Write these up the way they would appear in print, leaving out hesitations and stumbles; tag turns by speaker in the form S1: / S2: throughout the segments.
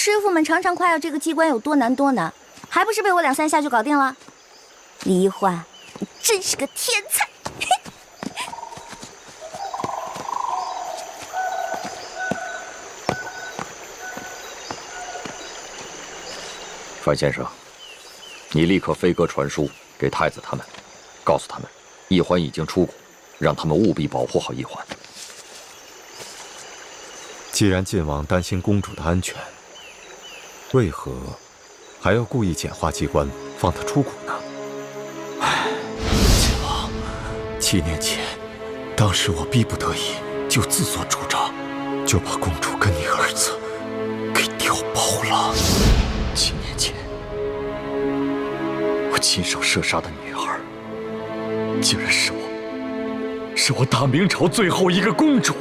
S1: 师傅们常常夸耀这个机关有多难多难，还不是被我2、3下就搞定了？李一欢，你真是个天才！
S2: 范先生，你立刻飞鸽传书给太子他们，告诉他们，一欢已经出谷，让他们务必保护好一欢。
S3: 既然晋王担心公主的安全，为何还要故意简化机关，放她出谷呢？唉，晋王，7年前，当时我逼不得已，就自作主张，就把公主跟你儿子给调包了。
S2: 7年前，我亲手射杀的女儿，竟然是我大明朝最后一个公主。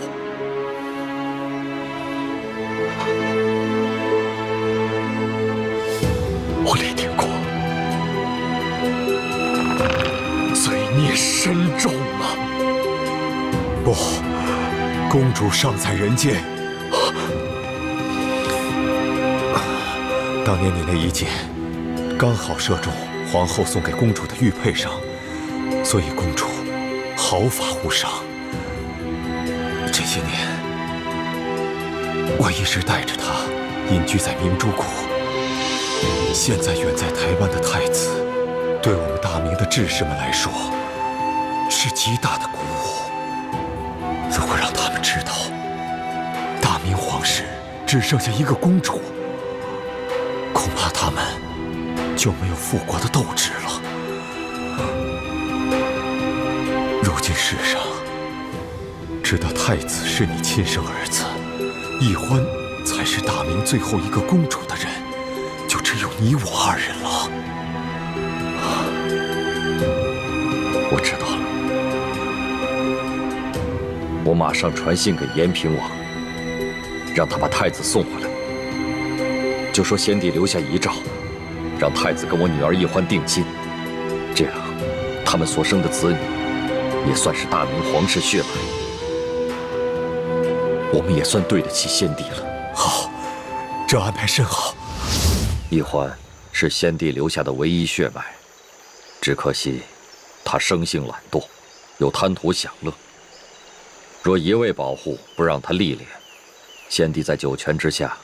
S2: 我李定国罪孽深重啊！
S3: 不，公主尚在人间。当年你那一箭，刚好射中皇后送给公主的玉佩上，所以公主毫发无伤。这些年，我一直带着她隐居在明珠谷。现在远在台湾的太子，对我们大明的志士们来说，是极大的鼓舞。如果让他们知道，大明皇室只剩下一个公主，恐怕他们就没有复国的斗志了。如今世上，知道太子是你亲生儿子，一欢才是大明最后一个公主的人，就只有你我2人了。
S2: 我知道了，我马上传信给延平王，让他把太子送回来。就说先帝留下遗诏，让太子跟我女儿一欢定亲，这样他们所生的子女也算是大明皇室血脉，我们也算对得起先帝了。
S3: 好，这安排甚好。
S2: 一欢是先帝留下的唯一血脉，只可惜他生性懒惰，又贪图享乐。若一味保护，不让他历练，先帝在九泉之下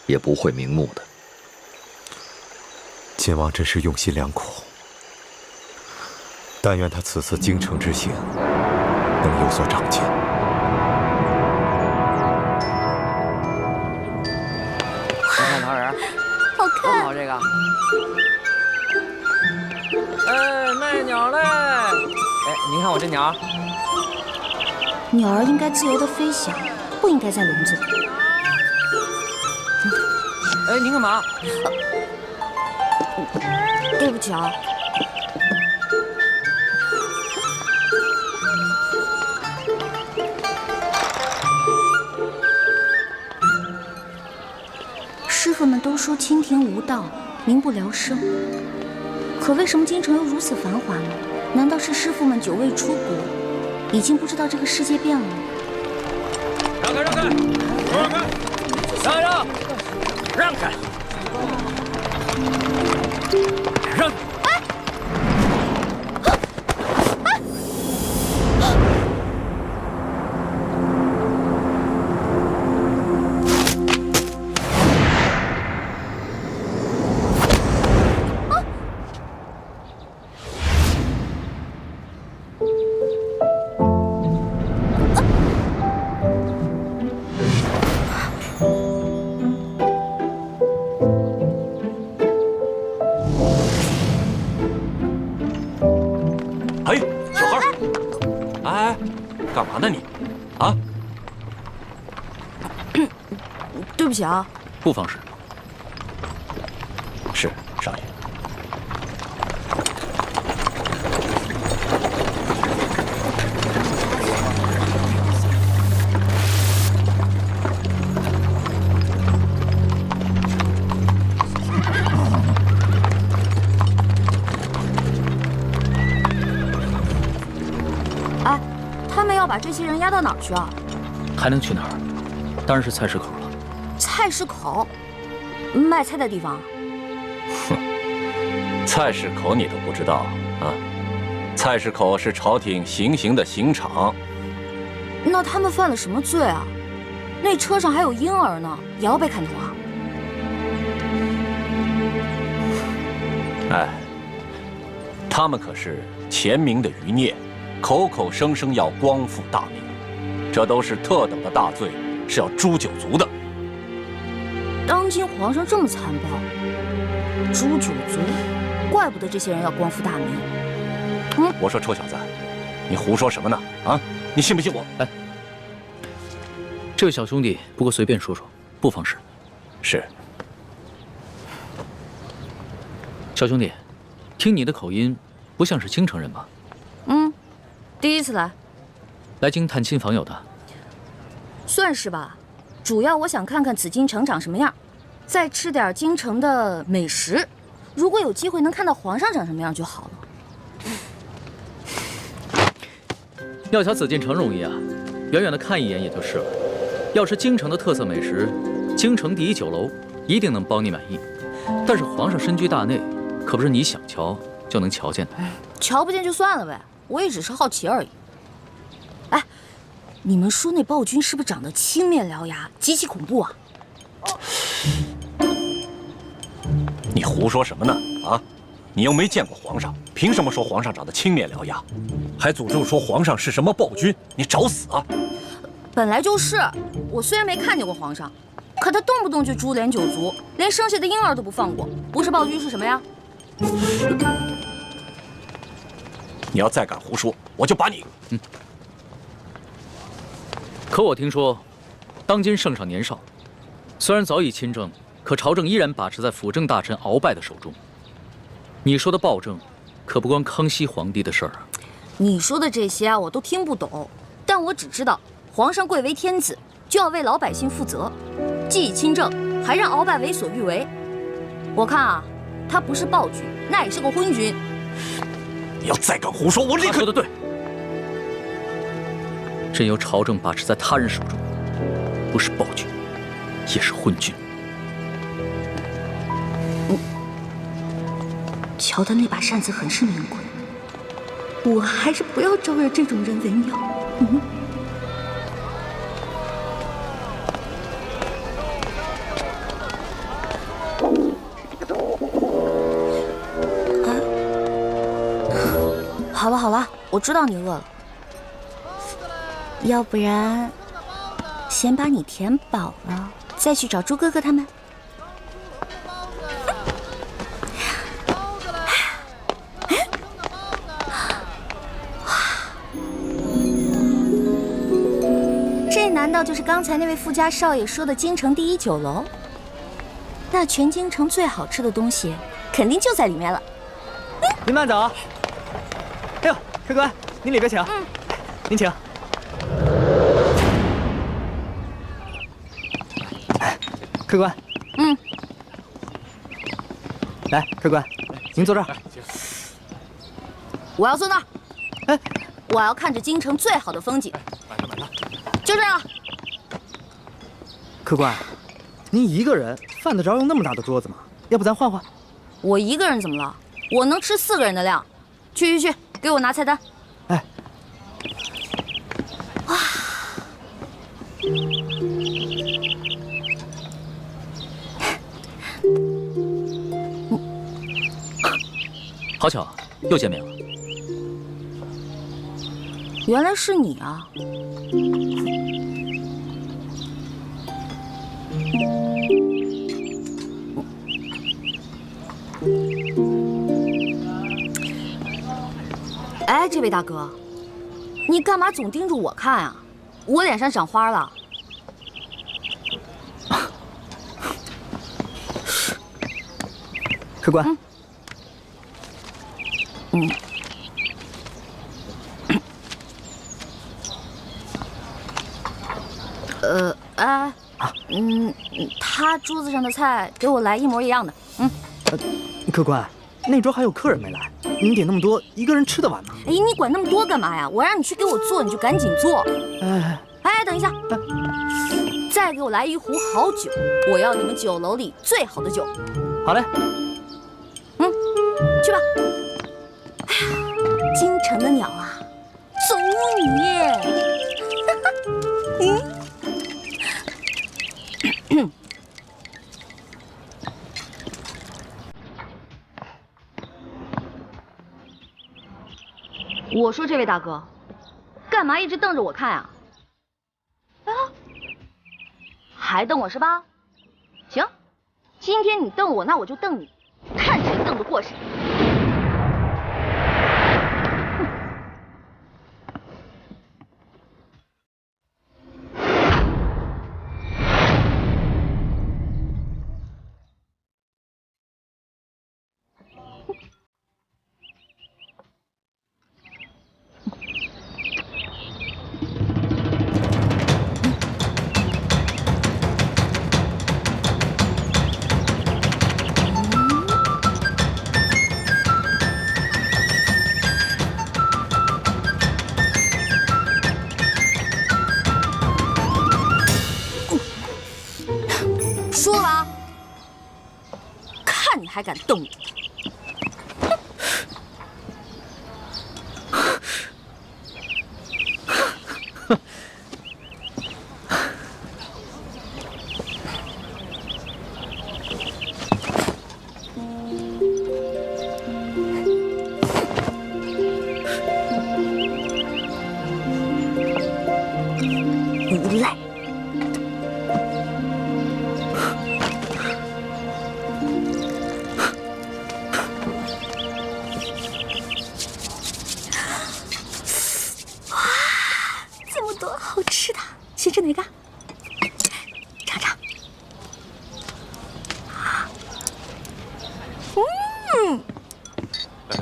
S2: 也不会瞑目的。
S3: 晋王真是用心良苦，但愿他此次京城之行能有所长进。
S4: 看桃仁，
S1: 好看，
S4: 多好这个！哎，卖鸟嘞！哎，您看我这鸟，
S1: 鸟儿应该自由的飞翔，不应该在笼子里。
S4: 哎，您干嘛？
S1: 对不起啊。师傅们都说清甜无道，民不聊生，可为什么京城又如此繁华呢？难道是师傅们久未出国，已经不知道这个世界变了吗？
S5: 让开，让开，让开，让开，让！哎，小孩，哎，干嘛呢你？啊？
S1: 对不起啊。
S5: 不妨事。是，少爷。
S1: 哎，他们要把这些人押到哪儿去啊？
S5: 还能去哪儿？当然是菜市口了。
S1: 菜市口？卖菜的地方。
S5: 菜市口你都不知道啊？菜市口是朝廷行刑的刑场。
S1: 那他们犯了什么罪啊？那车上还有婴儿呢，也要被砍头啊？
S5: 哎，他们可是前明的余孽，口口声声要光复大明，这都是特等的大罪，是要诛九族的。
S1: 当今皇上这么残暴，诛九族，怪不得这些人要光复大明。
S5: 我说臭小子，你胡说什么呢？啊，你信不信我？
S6: 哎，这位小兄弟，不过随便说说，不妨事。
S5: 是。
S6: 小兄弟，听你的口音，不像是京城人吧？
S1: 第一次来，
S6: 来京探亲访友的，
S1: 算是吧。主要我想看看紫禁城长什么样，再吃点京城的美食。如果有机会能看到皇上长什么样就好了。
S6: 要瞧紫禁城容易啊，远远的看一眼也就是了。要是京城的特色美食，京城第一酒楼一定能包你满意。但是皇上身居大内，可不是你想瞧就能瞧见的。
S1: 瞧不见就算了呗，我也只是好奇而已。哎，你们说那暴君是不是长得青面獠牙，极其恐怖啊？
S5: 你胡说什么呢？啊，你又没见过皇上，凭什么说皇上长得青面獠牙？还诅咒说皇上是什么暴君？你找死啊！
S1: 本来就是，我虽然没看见过皇上，可他动不动就株连九族，连生下的婴儿都不放过，不是暴君是什么呀？
S5: 你要再敢胡说，我就把你……
S6: 可我听说，当今圣上年少，虽然早已亲政，可朝政依然把持在辅政大臣鳌拜的手中。你说的暴政，可不关康熙皇帝的事儿啊。
S1: 你说的这些啊，我都听不懂，但我只知道，皇上贵为天子，就要为老百姓负责，既已亲政，还让鳌拜为所欲为。我看啊，他不是暴君，那也是个昏君。
S5: 你要再敢胡说，我立刻……
S6: 他说的对，任由朝政把持在他人手中，不是暴君，也是昏君。
S1: 瞧他那把扇子很是名贵，我还是不要招惹这种人为妙。好了好了，我知道你饿了，要不然先把你填饱了，再去找猪哥哥他们。这难道就是刚才那位富家少爷说的京城第一酒楼？那全京城最好吃的东西，肯定就在里面了。
S7: 您慢走。哎呦，客官，您里边请。您请。客官。来，客官，您坐这儿。
S1: 我要坐那儿。
S7: 哎，
S1: 我要看着京城最好的风景。就这样。
S7: 客官，您一个人犯得着用那么大的桌子吗？要不咱换换？
S1: 我一个人怎么了？我能吃4个人的量。去，给我拿菜单。
S7: 哎。
S1: 哇。
S6: 好巧，又见面了。
S1: 原来是你啊！哎，这位大哥，你干嘛总盯着我看啊？我脸上长花了。
S7: 客官。他桌子上的菜给我来一模一样的。客官，那桌还有客人没来，您点那么多，一个人吃得完吗？
S1: 哎，你管那么多干嘛呀？我让你去给我做，你就赶紧做。哎，等一下，再再给我来一壶好酒，我要你们酒楼里最好的酒。
S7: 好嘞。
S1: 去吧。哎呀，京城的鸟啊，走你！我说这位大哥，干嘛一直瞪着我看啊？啊，还瞪我是吧？行，今天你瞪我，那我就瞪你，看谁瞪得过谁。说了啊，看你还敢瞪我！无赖！好吃的，先吃哪个？尝尝。来，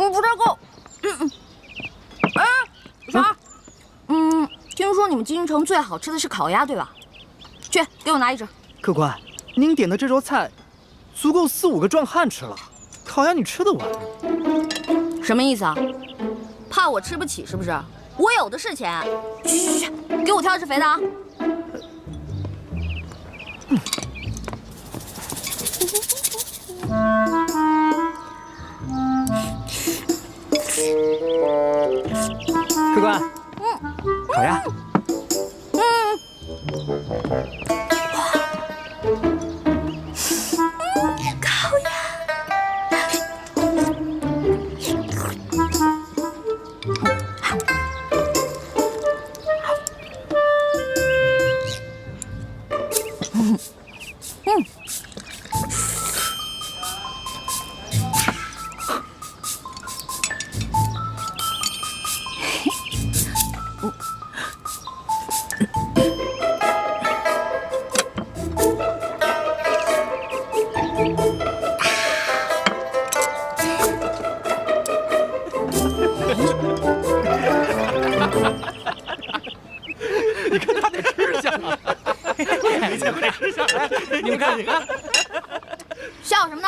S1: 不太够。啥？听说你们京城最好吃的是烤鸭，对吧？去，给我拿一只。
S7: 客官，您点的这桌菜，足够4、5个壮汉吃了。烤鸭你吃得完吗？
S1: 什么意思啊？怕我吃不起是不是？我有的是钱。去，给我挑只肥的啊！
S7: 客官，烤鸭。
S1: 烤鸭。
S5: 你看他得吃相啊！快吃相！来，你们看，你看，
S1: 笑什么呢？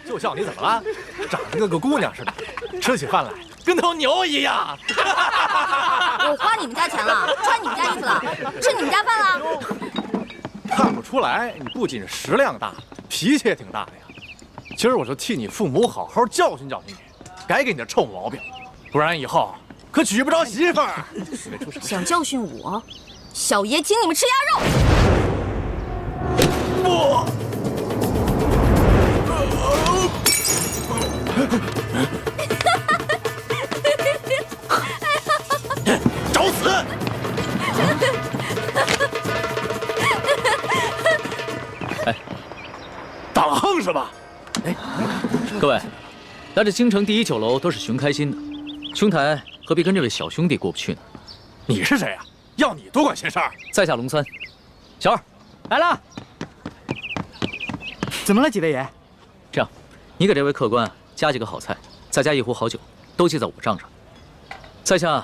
S5: 就笑你怎么了？长得跟个姑娘似的，吃起饭来跟头牛一样。
S1: 我花你们家钱了，穿你们家衣服了，吃你们家饭了。
S5: 看不出来，你不仅食量大，脾气也挺大的呀。今儿我就替你父母好好教训教训你，改给你的臭毛病，不然以后可娶不着媳妇儿。
S1: 想教训我，小爷请你们吃鸭肉。
S5: 不。找死！
S6: 哎，
S5: 当横是吧？
S6: 哎，各位，来这京城第一酒楼都是寻开心的，兄台何必跟这位小兄弟过不去呢？
S5: 你是谁呀？要你多管闲事儿？
S6: 在下龙三，小二
S7: 来了。怎么了，几位爷？
S6: 这样，你给这位客官加几个好菜，再加一壶好酒，都记在我账上。在下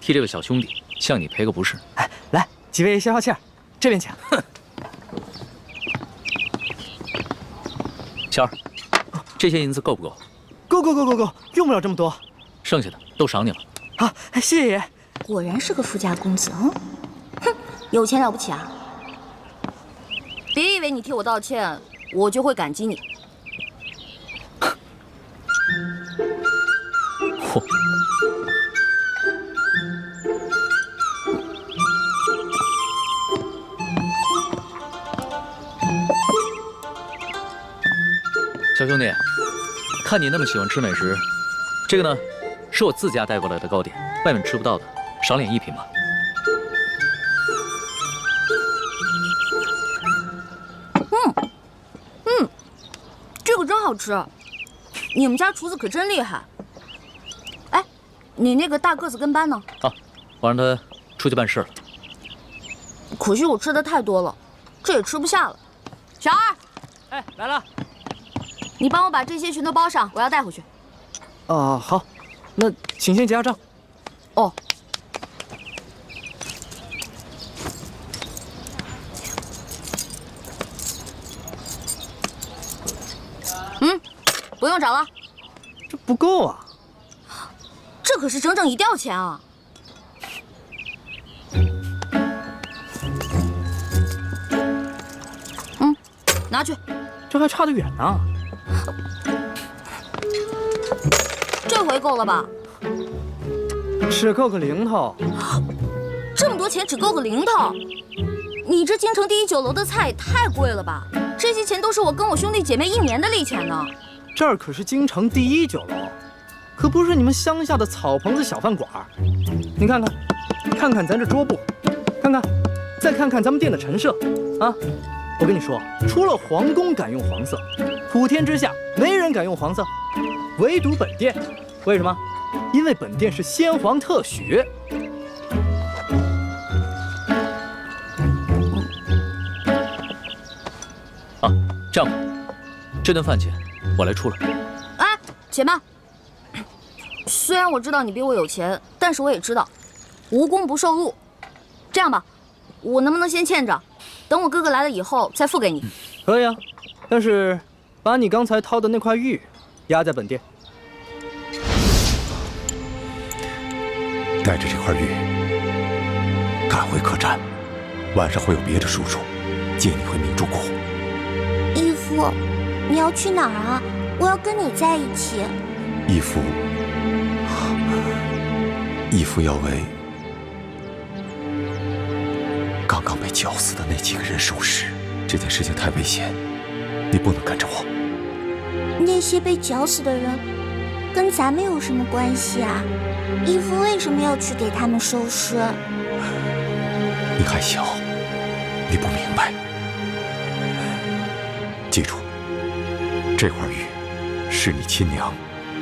S6: 替这位小兄弟向你赔个不是。
S7: 哎，来，几位爷消消气儿，这边请。
S6: 小二，这些银子够不够？
S7: 够，用不了这么多。
S6: 剩下的都赏你了。
S7: 好，谢谢爷。
S1: 果然是个富家公子，哼，有钱了不起啊！别以为你替我道歉，我就会感激你。
S6: 嚯！小兄弟，看你那么喜欢吃美食，这个呢，是我自家带过来的糕点，外面吃不到的，赏脸一品吧。
S1: 这个真好吃，你们家厨子可真厉害。哎，你那个大个子跟班呢？
S6: 啊，我让他出去办事了。
S1: 可惜我吃的太多了，这也吃不下了。小二，
S4: 哎，来了。
S1: 你帮我把这些全都包上，我要带回去。
S7: 好，那请先结下账。
S1: 哦。不用找了，
S7: 这不够啊！
S1: 这可是整整1吊钱啊！拿去。
S7: 这还差得远呢。
S1: 这回够了吧？
S7: 只够个零头。
S1: 这么多钱只够个零头？你这京城第一酒楼的菜也太贵了吧？这些钱都是我跟我兄弟姐妹1年的利钱呢。
S7: 这儿可是京城第一酒楼，可不是你们乡下的草棚子小饭馆。你看看，看看咱这桌布，再看看咱们店的陈设，啊！我跟你说，除了皇宫敢用黄色，普天之下没人敢用黄色，唯独本店。为什么？因为本店是先皇特许。
S6: 这样吧，这顿饭钱我来出了。
S1: 哎，且慢。虽然我知道你比我有钱，但是我也知道，无功不受禄。这样吧，我能不能先欠着，等我哥哥来了以后再付给你？
S7: 可以啊，但是把你刚才掏的那块玉压在本店。
S3: 带着这块玉赶回客栈，晚上会有别的叔叔接你回明珠谷。
S8: 义父，你要去哪儿啊？我要跟你在一起。
S3: 义父要为刚刚被绞死的那几个人收尸，这件事情太危险，你不能跟着我。
S8: 那些被绞死的人跟咱们有什么关系啊？义父为什么要去给他们收尸？
S3: 你还小，你不明白。记住，这块玉是你亲娘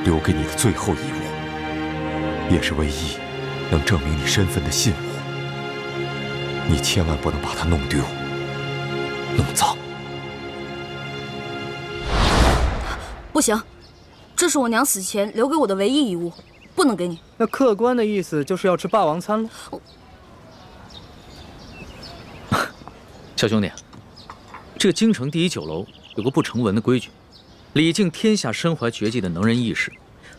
S3: 留给你的最后遗物，也是唯一能证明你身份的信物。你千万不能把它弄丢、弄脏。
S1: 不行，这是我娘死前留给我的唯一遗物，不能给你。
S7: 那客官的意思就是要吃霸王餐了。
S6: 小兄弟，这个京城第一酒楼有个不成文的规矩，礼敬天下身怀绝技的能人异士。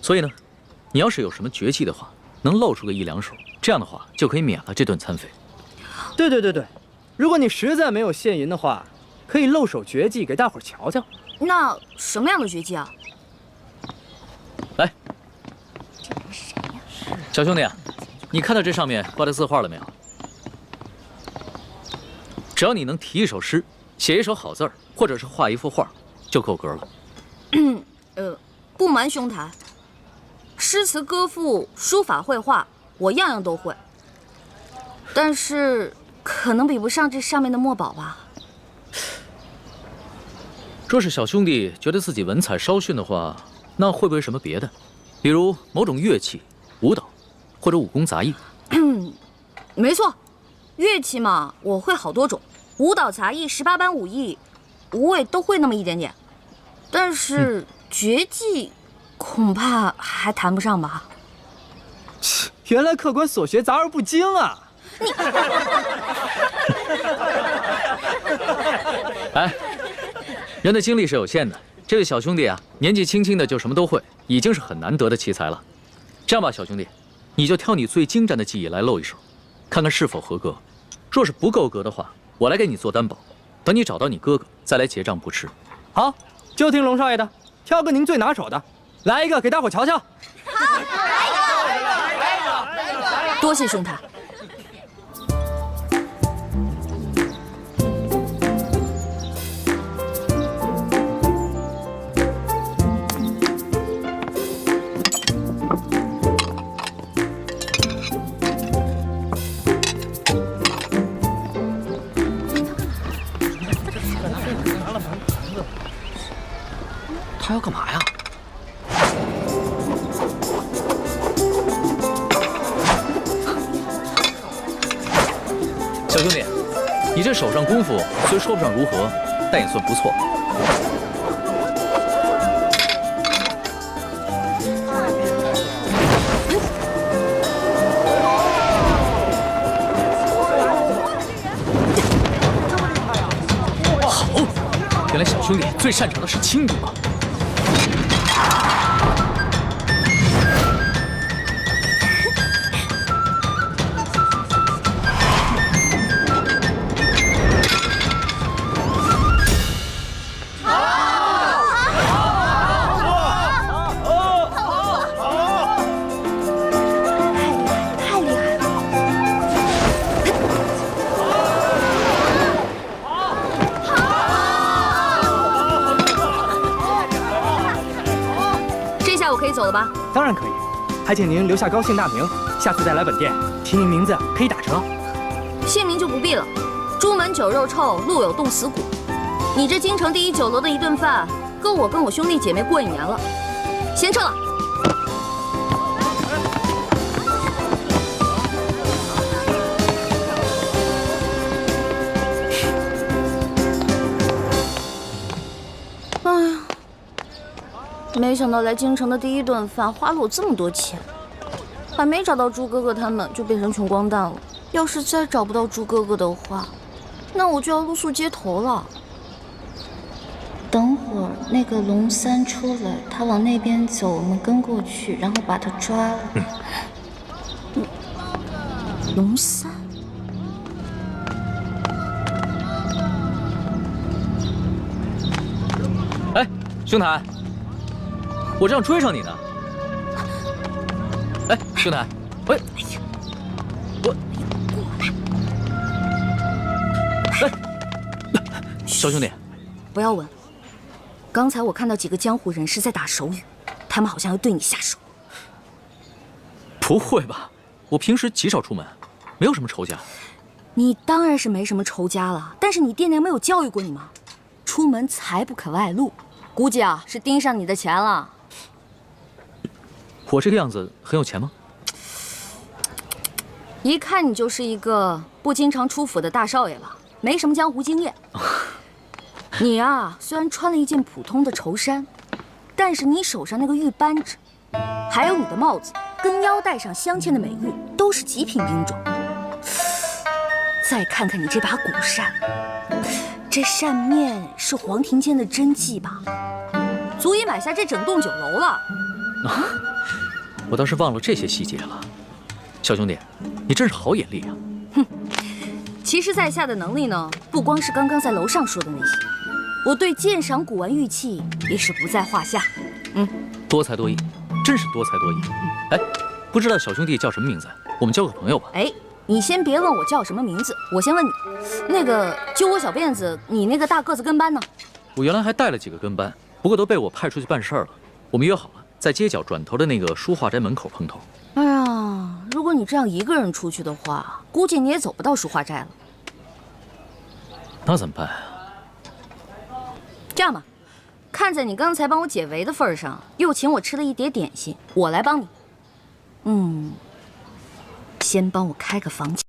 S6: 所以呢，你要是有什么绝技的话，能露出个1、2手，这样的话就可以免了这顿餐费。
S7: 对，如果你实在没有现银的话，可以露手绝技给大伙儿瞧瞧。
S1: 那什么样的绝技啊？
S6: 来，小兄弟啊，你看到这上面挂的字画了没有？只要你能题一首诗，写一首好字儿，或者是画一幅画，就够格了。
S1: 不瞒兄台，诗词歌赋、书法绘画，我样样都会，但是可能比不上这上面的墨宝吧。
S6: 若是小兄弟觉得自己文采稍逊的话，那会不会什么别的，比如某种乐器、舞蹈，或者武功杂艺？
S1: 没错，乐器嘛，我会好多种，舞蹈、杂艺、18般武艺，我也都会那么一点点。但是绝技，恐怕还谈不上吧。
S7: 原来客官所学杂而不精啊！
S6: 哎，人的精力是有限的，这位小兄弟啊，年纪轻轻的就什么都会，已经是很难得的奇才了。这样吧，小兄弟，你就挑你最精湛的技艺来露一手，看看是否合格。若是不够格的话，我来给你做担保，等你找到你哥哥再来结账不迟。
S7: 好，就听龙少爷的，挑个您最拿手的，来一个给大伙瞧瞧。
S8: 好，来一个。
S1: 多谢兄台。
S7: 他要干嘛呀？
S6: 小兄弟，你这手上功夫虽说不上如何，但也算不错。好，原来小兄弟最擅长的是轻功啊！
S1: 可以走了吧？
S7: 当然可以，还请您留下高姓大名，下次再来本店提您名字可以打折。
S1: 姓名就不必了，朱门酒肉臭，路有冻死骨。你这京城第一酒楼的一顿饭，够我跟我兄弟姐妹过1年了。先撤了。哎呀。没想到来京城的第一顿饭花了我这么多钱，还没找到朱哥哥他们就变成穷光蛋了。要是再找不到朱哥哥的话，那我就要露宿街头了。
S8: 等会儿那个龙三出来，他往那边走，我们跟过去，然后把他抓了。
S1: 龙三。
S6: 哎，兄台。我这样追上你呢。哎，兄台，喂，我，哎，小兄弟，
S1: 不要问。刚才我看到几个江湖人士在打手语，他们好像要对你下手。
S6: 不会吧？我平时极少出门，没有什么仇家。
S1: 你当然是没什么仇家了，但是你爹娘没有教育过你吗？出门财不可外露，估计啊是盯上你的钱了。
S6: 我这个样子很有钱吗？
S1: 一看你就是一个不经常出府的大少爷吧，没什么江湖经验。你啊，虽然穿了一件普通的绸衫，但是你手上那个玉扳指，还有你的帽子跟腰带上镶嵌的美玉，都是极品兵种。再看看你这把古扇，这扇面是黄庭坚的真迹吧？足以买下这整栋酒楼了。
S6: 我倒是忘了这些细节了。小兄弟，你真是好眼力啊！
S1: 哼，其实在下的能力呢，不光是刚刚在楼上说的那些，我对鉴赏古玩玉器也是不在话下。
S6: 多才多艺，真是多才多艺。哎，不知道小兄弟叫什么名字？我们交个朋友吧。
S1: 哎，你先别问我叫什么名字，我先问你，那个揪我小辫子，你那个大个子跟班呢？
S6: 我原来还带了几个跟班，不过都被我派出去办事儿了。我们约好了，在街角转头的那个书画斋门口碰头。
S1: 哎呀，如果你这样一个人出去的话，估计你也走不到书画斋了。
S6: 那怎么办啊？
S1: 这样吧，看在你刚才帮我解围的份上，又请我吃了一碟点心，我来帮你。先帮我开个房间。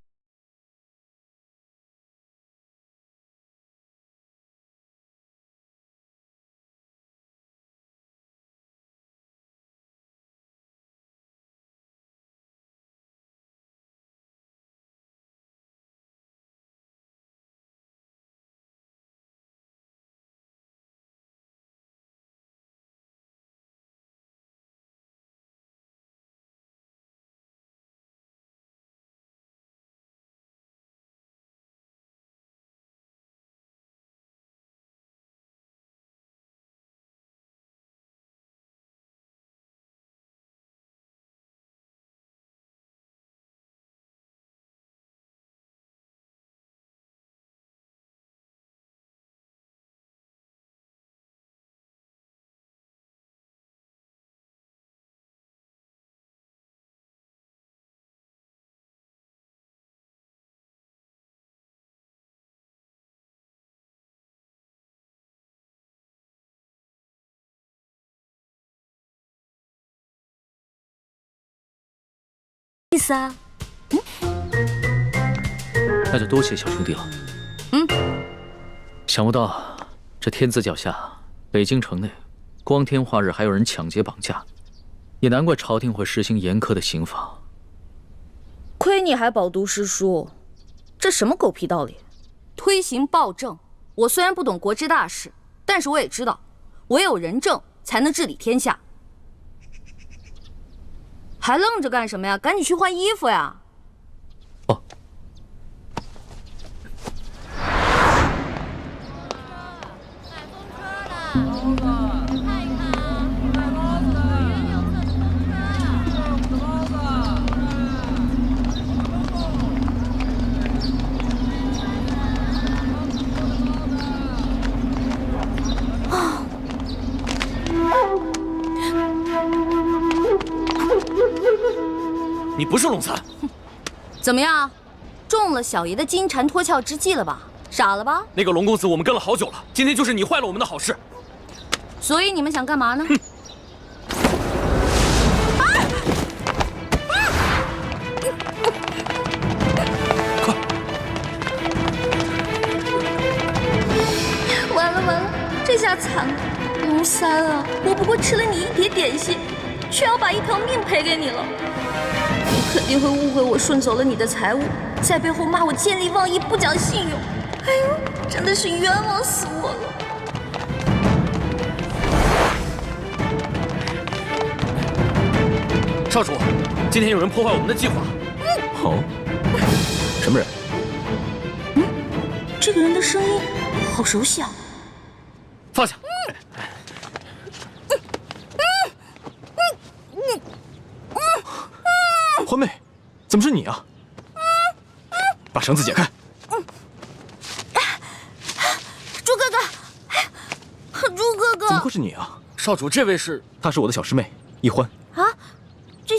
S1: 意思啊？
S6: 那就多谢小兄弟了。想不到这天子脚下，北京城内光天化日还有人抢劫绑架，也难怪朝廷会实行严苛的刑罚。
S1: 亏你还饱读诗书，这什么狗屁道理？推行暴政，我虽然不懂国之大事，但是我也知道，唯有仁政才能治理天下。还愣着干什么呀？赶紧去换衣服呀！
S6: 哦。
S5: 你不是龙三，
S1: 怎么样，中了小爷的金蝉脱壳之计了吧？傻了吧？
S5: 那个龙公子我们跟了好久了，今天就是你坏了我们的好事。
S1: 所以你们想干嘛呢？
S5: 快！
S1: 完了完了，这下惨了，龙三啊！我不过吃了你一碟点心，却要把一条命赔给你了。你肯定会误会我顺走了你的财物，在背后骂我见利忘义、不讲信用。哎呦，真的是冤枉死我了！
S5: 少主，今天有人破坏我们的计划。
S3: 哦，什么人？
S1: 这个人的声音好熟悉啊！
S5: 放下！
S3: 欢妹，怎么是你啊？把绳子解开！
S1: 猪哥哥，猪哥哥，
S3: 怎么会是你啊？
S5: 少主，这位是？
S3: 她是我的小师妹一欢。
S1: 啊，这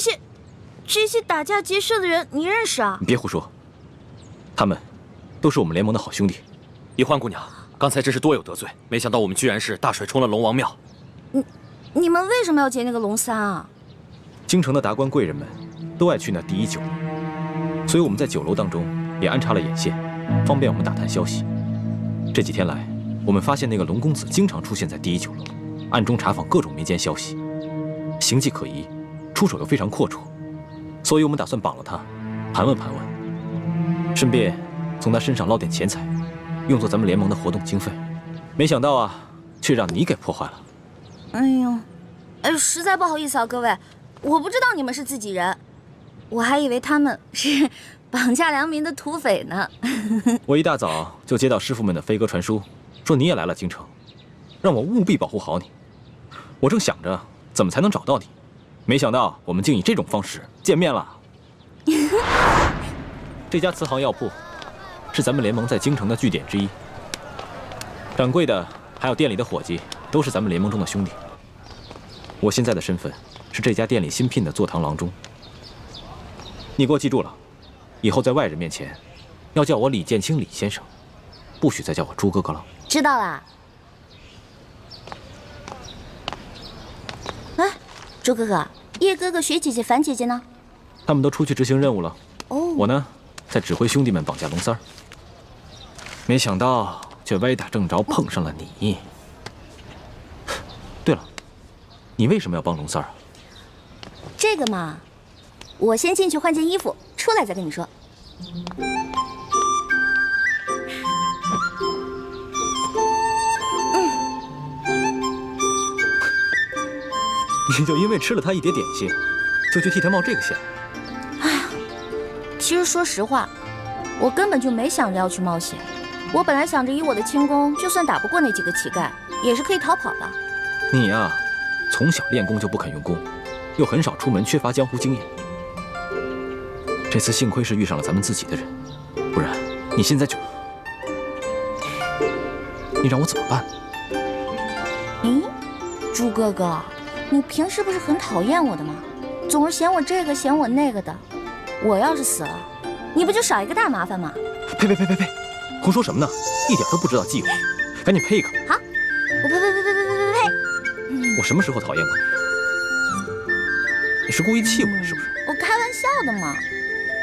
S1: 些打架劫舍的人，你认识啊？
S3: 你别胡说，他们都是我们联盟的好兄弟。
S5: 一欢姑娘，刚才真是多有得罪，没想到我们居然是大水冲了龙王庙。
S1: 你们为什么要劫那个龙三啊？
S3: 京城的达官贵人们都爱去那第一酒楼，所以我们在酒楼当中也安插了眼线，方便我们打探消息。这几天来，我们发现那个龙公子经常出现在第一酒楼，暗中查访各种民间消息，行迹可疑，出手又非常阔绰，所以我们打算绑了他，盘问盘问，顺便从他身上捞点钱财，用作咱们联盟的活动经费。没想到啊，却让你给破坏了。
S1: 哎呦，实在不好意思啊，各位，我不知道你们是自己人，我还以为他们是绑架良民的土匪呢。
S3: 我一大早就接到师傅们的飞鸽传书，说你也来了京城，让我务必保护好你。我正想着怎么才能找到你，没想到我们竟以这种方式见面了。这家慈航药铺是咱们联盟在京城的据点之一，掌柜的还有店里的伙计都是咱们联盟中的兄弟。我现在的身份是这家店里新聘的坐堂郎中。你给我记住了，以后在外人面前要叫我李建清李先生，不许再叫我朱哥哥了。
S1: 知道啦。哎，朱哥哥，叶哥哥、雪姐姐、樊姐姐呢？
S3: 他们都出去执行任务了。
S1: 哦，
S3: 我呢，在指挥兄弟们绑架龙三儿。没想到却歪打正着碰上了你。对了，你为什么要帮龙三儿啊？
S1: 这个嘛，我先进去换件衣服，出来再跟你说。
S3: 你就因为吃了他一碟点心，就去替他冒这个险？
S1: 哎呀，其实说实话，我根本就没想着要去冒险。我本来想着以我的轻功，就算打不过那几个乞丐，也是可以逃跑的。
S3: 你呀，从小练功就不肯用功，又很少出门，缺乏江湖经验。这次幸亏是遇上了咱们自己的人，不然你现在就……你让我怎么办？
S1: 咦，朱哥哥，你平时不是很讨厌我的吗？总是嫌我这个嫌我那个的。我要是死了，你不就少一个大麻烦吗？
S3: 呸！胡说什么呢？一点都不知道忌讳，赶紧呸一个！
S1: 好，我呸！
S3: 我什么时候讨厌过你？你是故意气我的是不是？
S1: 我开玩笑的嘛。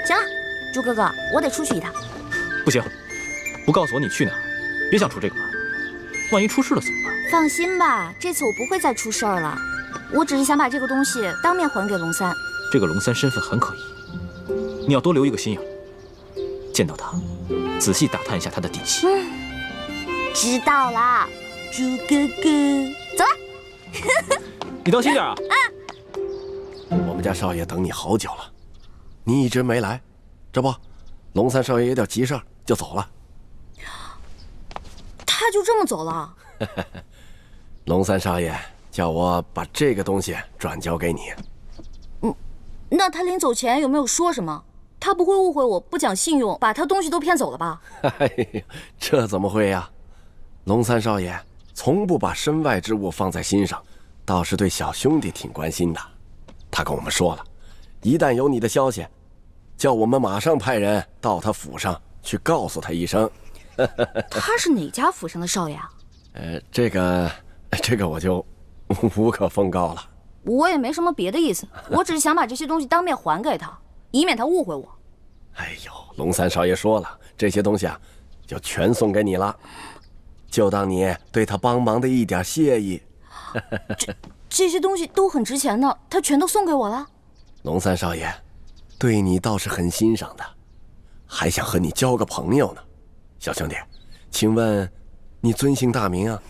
S1: 行了，猪哥哥，我得出去一趟。
S6: 不行，不告诉我你去哪儿，别想出这个门。万一出事了怎么办？
S1: 放心吧，这次我不会再出事儿了。我只是想把这个东西当面还给龙三。
S6: 这个龙三身份很可疑，你要多留一个心眼。见到他，仔细打探一下他的底细。
S1: 知道啦，猪哥哥，走了。
S6: 你当心点啊！
S9: 我们家少爷等你好久了，你一直没来，这不，龙三少爷有点急事儿就走了。
S1: 他就这么走了？
S9: 龙三少爷叫我把这个东西转交给你。
S1: 那他临走前有没有说什么？他不会误会我不讲信用，把他东西都骗走了吧？
S9: 哎呀，这怎么会呀？龙三少爷从不把身外之物放在心上，倒是对小兄弟挺关心的。他跟我们说了，一旦有你的消息，叫我们马上派人到他府上去告诉他一声。
S1: 他是哪家府上的少爷啊？
S9: 这个我就无可奉告了。
S1: 我也没什么别的意思，我只是想把这些东西当面还给他，以免他误会我。
S9: 哎呦，龙三少爷说了，这些东西啊，就全送给你了，就当你对他帮忙的一点谢意。
S1: 这些东西都很值钱的，他全都送给我了。
S9: 龙三少爷对你倒是很欣赏的，还想和你交个朋友呢。小兄弟，请问你尊姓大名啊？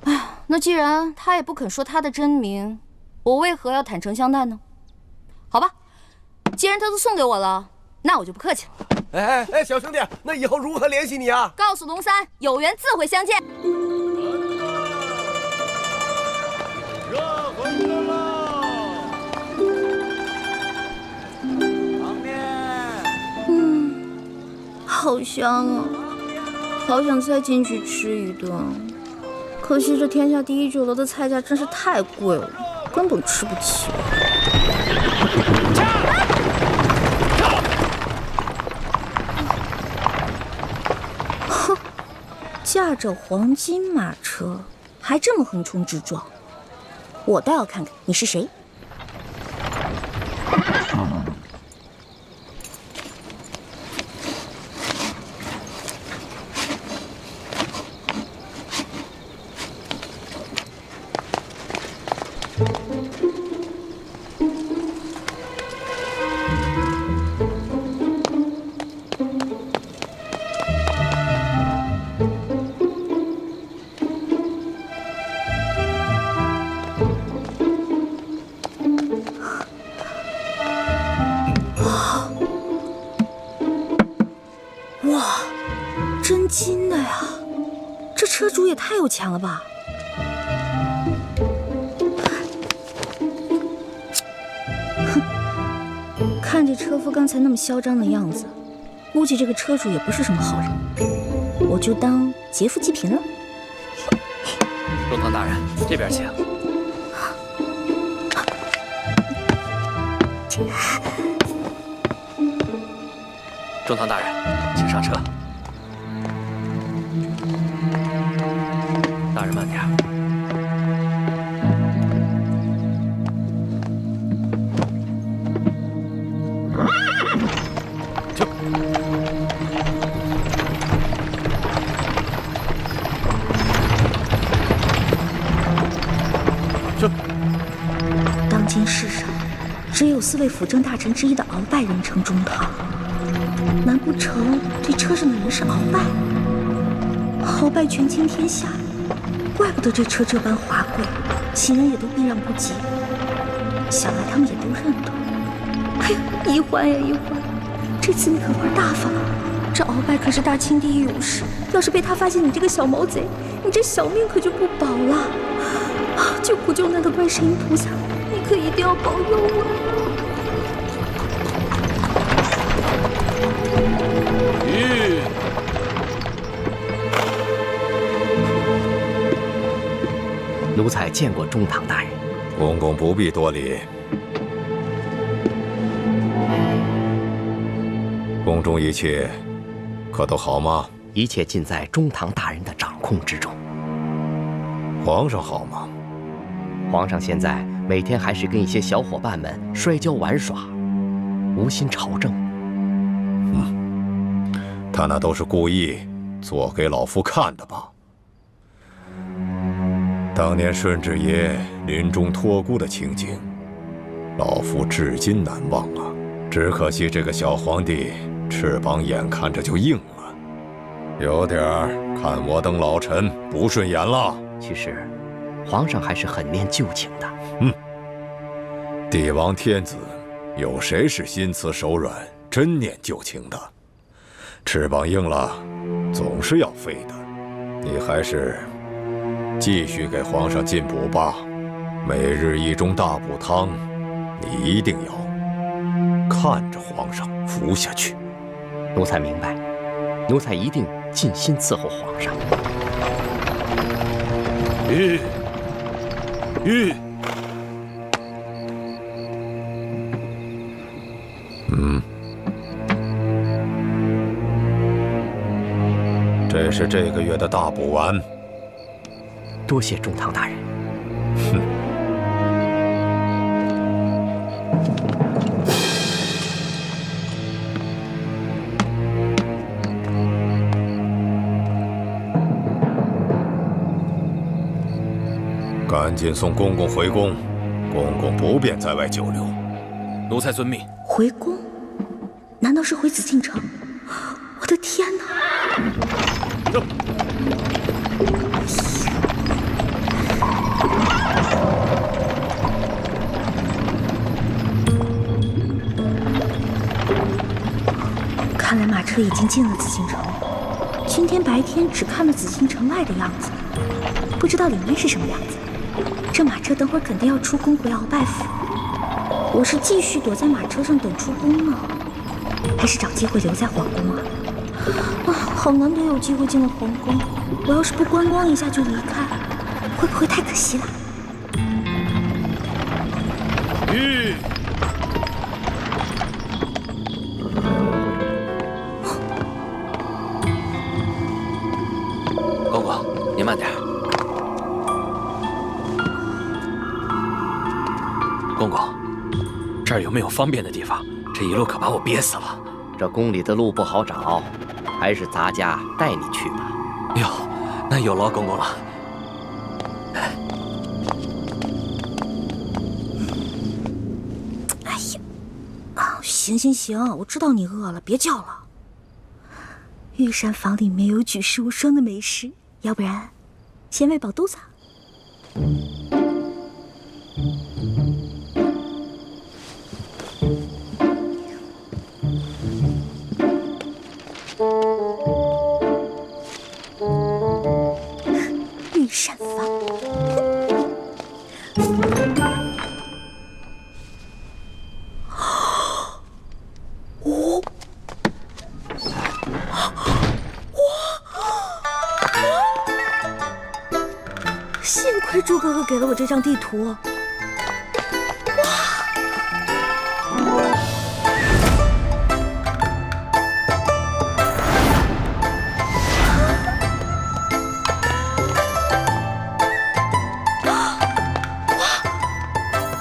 S1: 哎，那既然他也不肯说他的真名，我为何要坦诚相待呢？好吧，既然他都送给我了，那我就不客气了。
S9: 哎，小兄弟，那以后如何联系你啊？
S1: 告诉龙三，有缘自会相见。
S5: 热馄饨了，汤面。
S1: 好香啊，好想再进去吃一顿。可惜这天下第一酒楼的菜价真是太贵了，根本吃不起。哼，驾着黄金马车，还这么横冲直撞，我倒要看看你是谁。哇，真金的呀！这车主也太有钱了吧！哼，看这车夫刚才那么嚣张的样子，估计这个车主也不是什么好人，我就当劫富济贫了。
S6: 中堂大人，这边请。中堂大人，请上车。大人慢点。
S1: 当今世上，只有4位辅政大臣之一的鳌拜人称中堂。难不成这车上的人是鳌拜？鳌拜权倾天下，怪不得这车这般华贵，行人也都避让不及。想来他们也都认得。哎呀，一欢呀一欢，这次你可玩大发了。这鳌拜可是大清第一勇士，要是被他发现你这个小毛贼，你这小命可就不保了。救苦救难的观世音菩萨，你可一定要保佑我。
S10: 奴才见过中堂大人。
S3: 公公不必多礼。宫中一切可都好吗？
S10: 一切尽在中堂大人的掌控之中。
S3: 皇上好吗？
S10: 皇上现在每天还是跟一些小伙伴们摔跤玩耍，无心朝政。
S3: 他那都是故意做给老夫看的吧？当年顺治爷临终托孤的情景，老夫至今难忘啊！只可惜这个小皇帝翅膀眼看着就硬了，有点看我等老臣不顺眼了。
S10: 其实，皇上还是很念旧情的。
S3: 帝王天子，有谁是心慈手软、真念旧情的？翅膀硬了，总是要飞的。你还是继续给皇上进补吧。每日一盅大补汤，你一定要看着皇上服下去。
S10: 奴才明白，奴才一定尽心伺候皇上。
S3: 玉，这是这个月的大补丸。
S10: 多谢中堂大人。
S3: 赶紧送公公回宫，公公不便在外久留。
S5: 奴才遵命。
S8: 回宫？难道是回紫禁城？我的天哪！看来马车已经进了紫禁城。今天白天只看了紫禁城外的样子，不知道里面是什么样子。这马车等会儿肯定要出宫回鳌拜府。我是继续躲在马车上等出宫呢，还是找机会留在皇宫啊？好难得有机会进了皇宫，我要是不观光一下就离开，会不会太可惜了？
S4: 公公，您慢点。公公，这儿有没有方便的地方？这一路可把我憋死了。
S10: 这宫里的路不好找，还是咱家带你去吧。
S4: 哟，那有劳公公了。
S8: 哎呀，行，我知道你饿了，别叫了。御膳房里面有举世无双的美食，要不然先喂饱肚子。御膳房。幸亏猪哥哥给了我这张地图。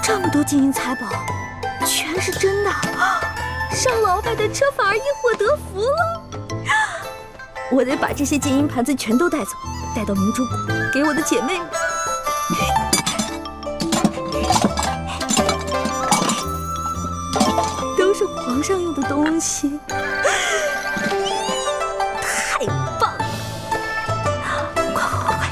S8: 这么多金银财宝，全是真的！上了鳌拜的车反而因祸得福了。我得把这些金银盘子全都带走，带到明珠谷给我的姐妹们。都是皇上用的东西，太棒了！快！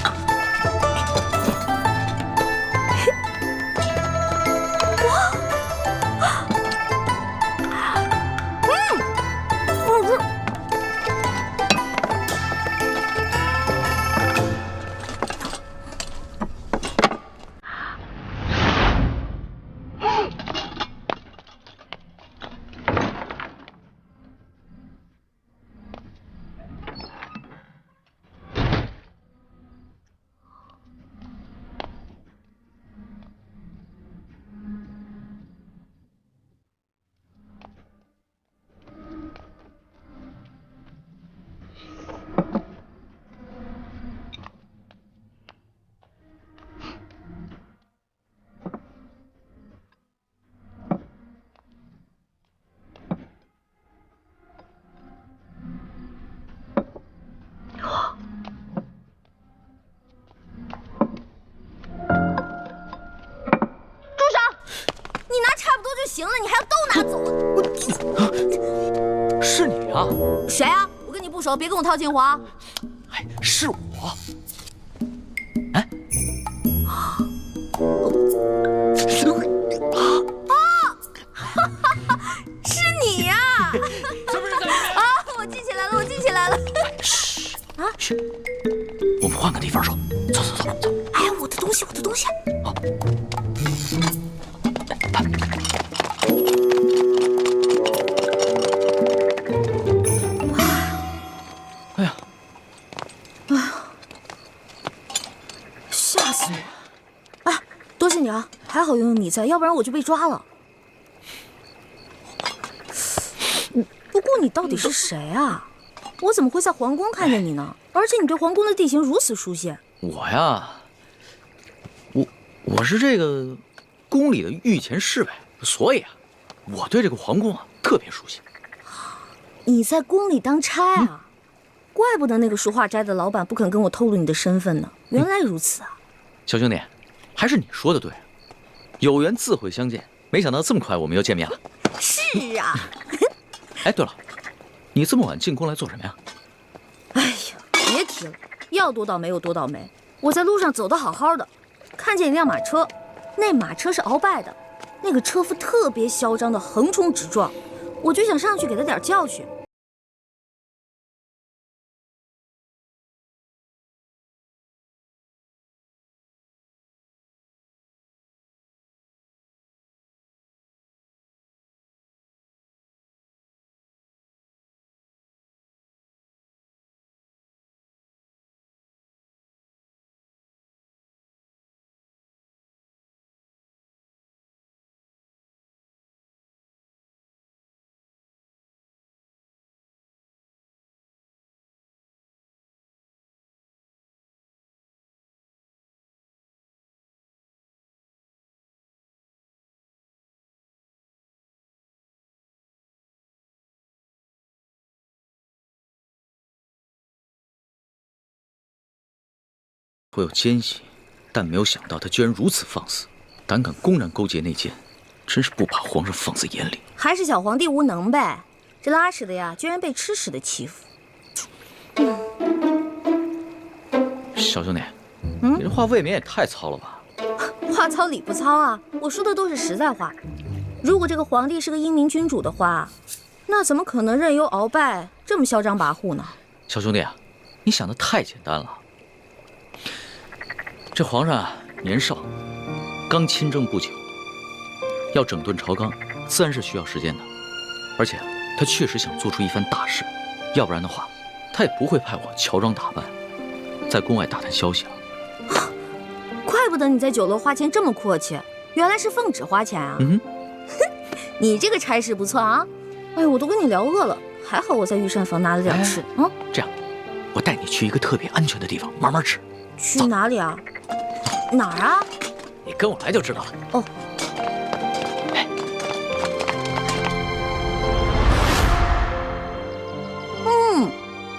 S1: 谁啊？我跟你不熟，别跟我套近乎啊！
S6: 哎，是我。哎，
S1: 是你呀！
S6: 是不是在里面？
S1: 啊，我记起来了，我记起来了。
S6: 嘘啊，嘘，我们换个地方说。走走走走。
S8: 哎，我的东西，我的东西。
S6: 好。哎呀，
S1: 哎呀，吓死我！哎，多谢你啊，还好有你在，要不然我就被抓了。不过你到底是谁啊？我怎么会在皇宫看见你呢？而且你对皇宫的地形如此熟悉。
S6: 我呀，我是这个宫里的御前侍卫，所以啊，我对这个皇宫啊特别熟悉。
S1: 你在宫里当差啊？怪不得那个书画斋的老板不肯跟我透露你的身份呢。原来如此啊！
S6: 小兄弟，还是你说的对，有缘自会相见。没想到这么快我们又见面了。
S1: 是啊。
S6: 哎，对了，你这么晚进宫来做什么呀？
S1: 哎呀，别提了，要多倒霉有多倒霉。我在路上走得好好的，看见一辆马车，那马车是鳌拜的，那个车夫特别嚣张的横冲直撞，我就想上去给他点教训。
S6: 我有奸细，但没有想到他居然如此放肆，胆敢公然勾结内奸，真是不把皇上放在眼里。
S1: 还是小皇帝无能呗，这拉屎的呀，居然被吃屎的欺负。
S6: 小兄弟，你这话未免也太糙了吧？
S1: 话糙理不糙啊，我说的都是实在话。如果这个皇帝是个英明君主的话，那怎么可能任由鳌拜这么嚣张跋扈呢？
S6: 小兄弟啊，你想的太简单了。这皇上年少，刚亲政不久，要整顿朝纲，自然是需要时间的。而且他确实想做出一番大事，要不然的话，他也不会派我乔装打扮，在宫外打探消息了。
S1: 怪不得你在酒楼花钱这么阔气，原来是奉旨花钱啊！你这个差事不错啊！哎，我都跟你聊饿了，还好我在御膳房拿了点吃。
S6: 这样，我带你去一个特别安全的地方慢慢吃。
S1: 去哪里啊？哪儿啊？
S6: 你跟我来就知道了。
S1: 哦。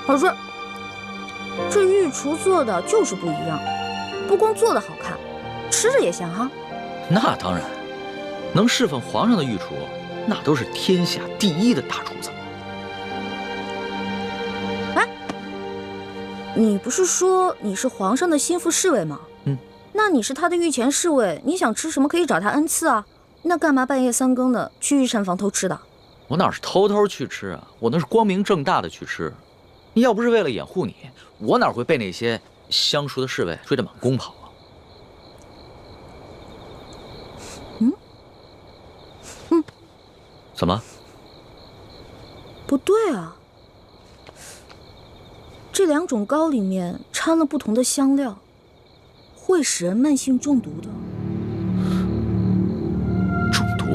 S1: 好吃。这御厨做的就是不一样，不光做的好看，吃着也香哈。
S6: 那当然，能侍奉皇上的御厨，那都是天下第一的大厨子。
S1: 哎，你不是说你是皇上的心腹侍卫吗？那你是他的御前侍卫，你想吃什么可以找他恩赐啊。那干嘛半夜3更的去御膳房偷吃的？
S6: 我哪是偷偷去吃啊，我那是光明正大的去吃。你要不是为了掩护你，我哪会被那些相熟的侍卫追得满宫跑啊？怎么？
S1: 不对啊，这2种糕里面掺了不同的香料，会使人慢性中毒的。
S6: 中毒？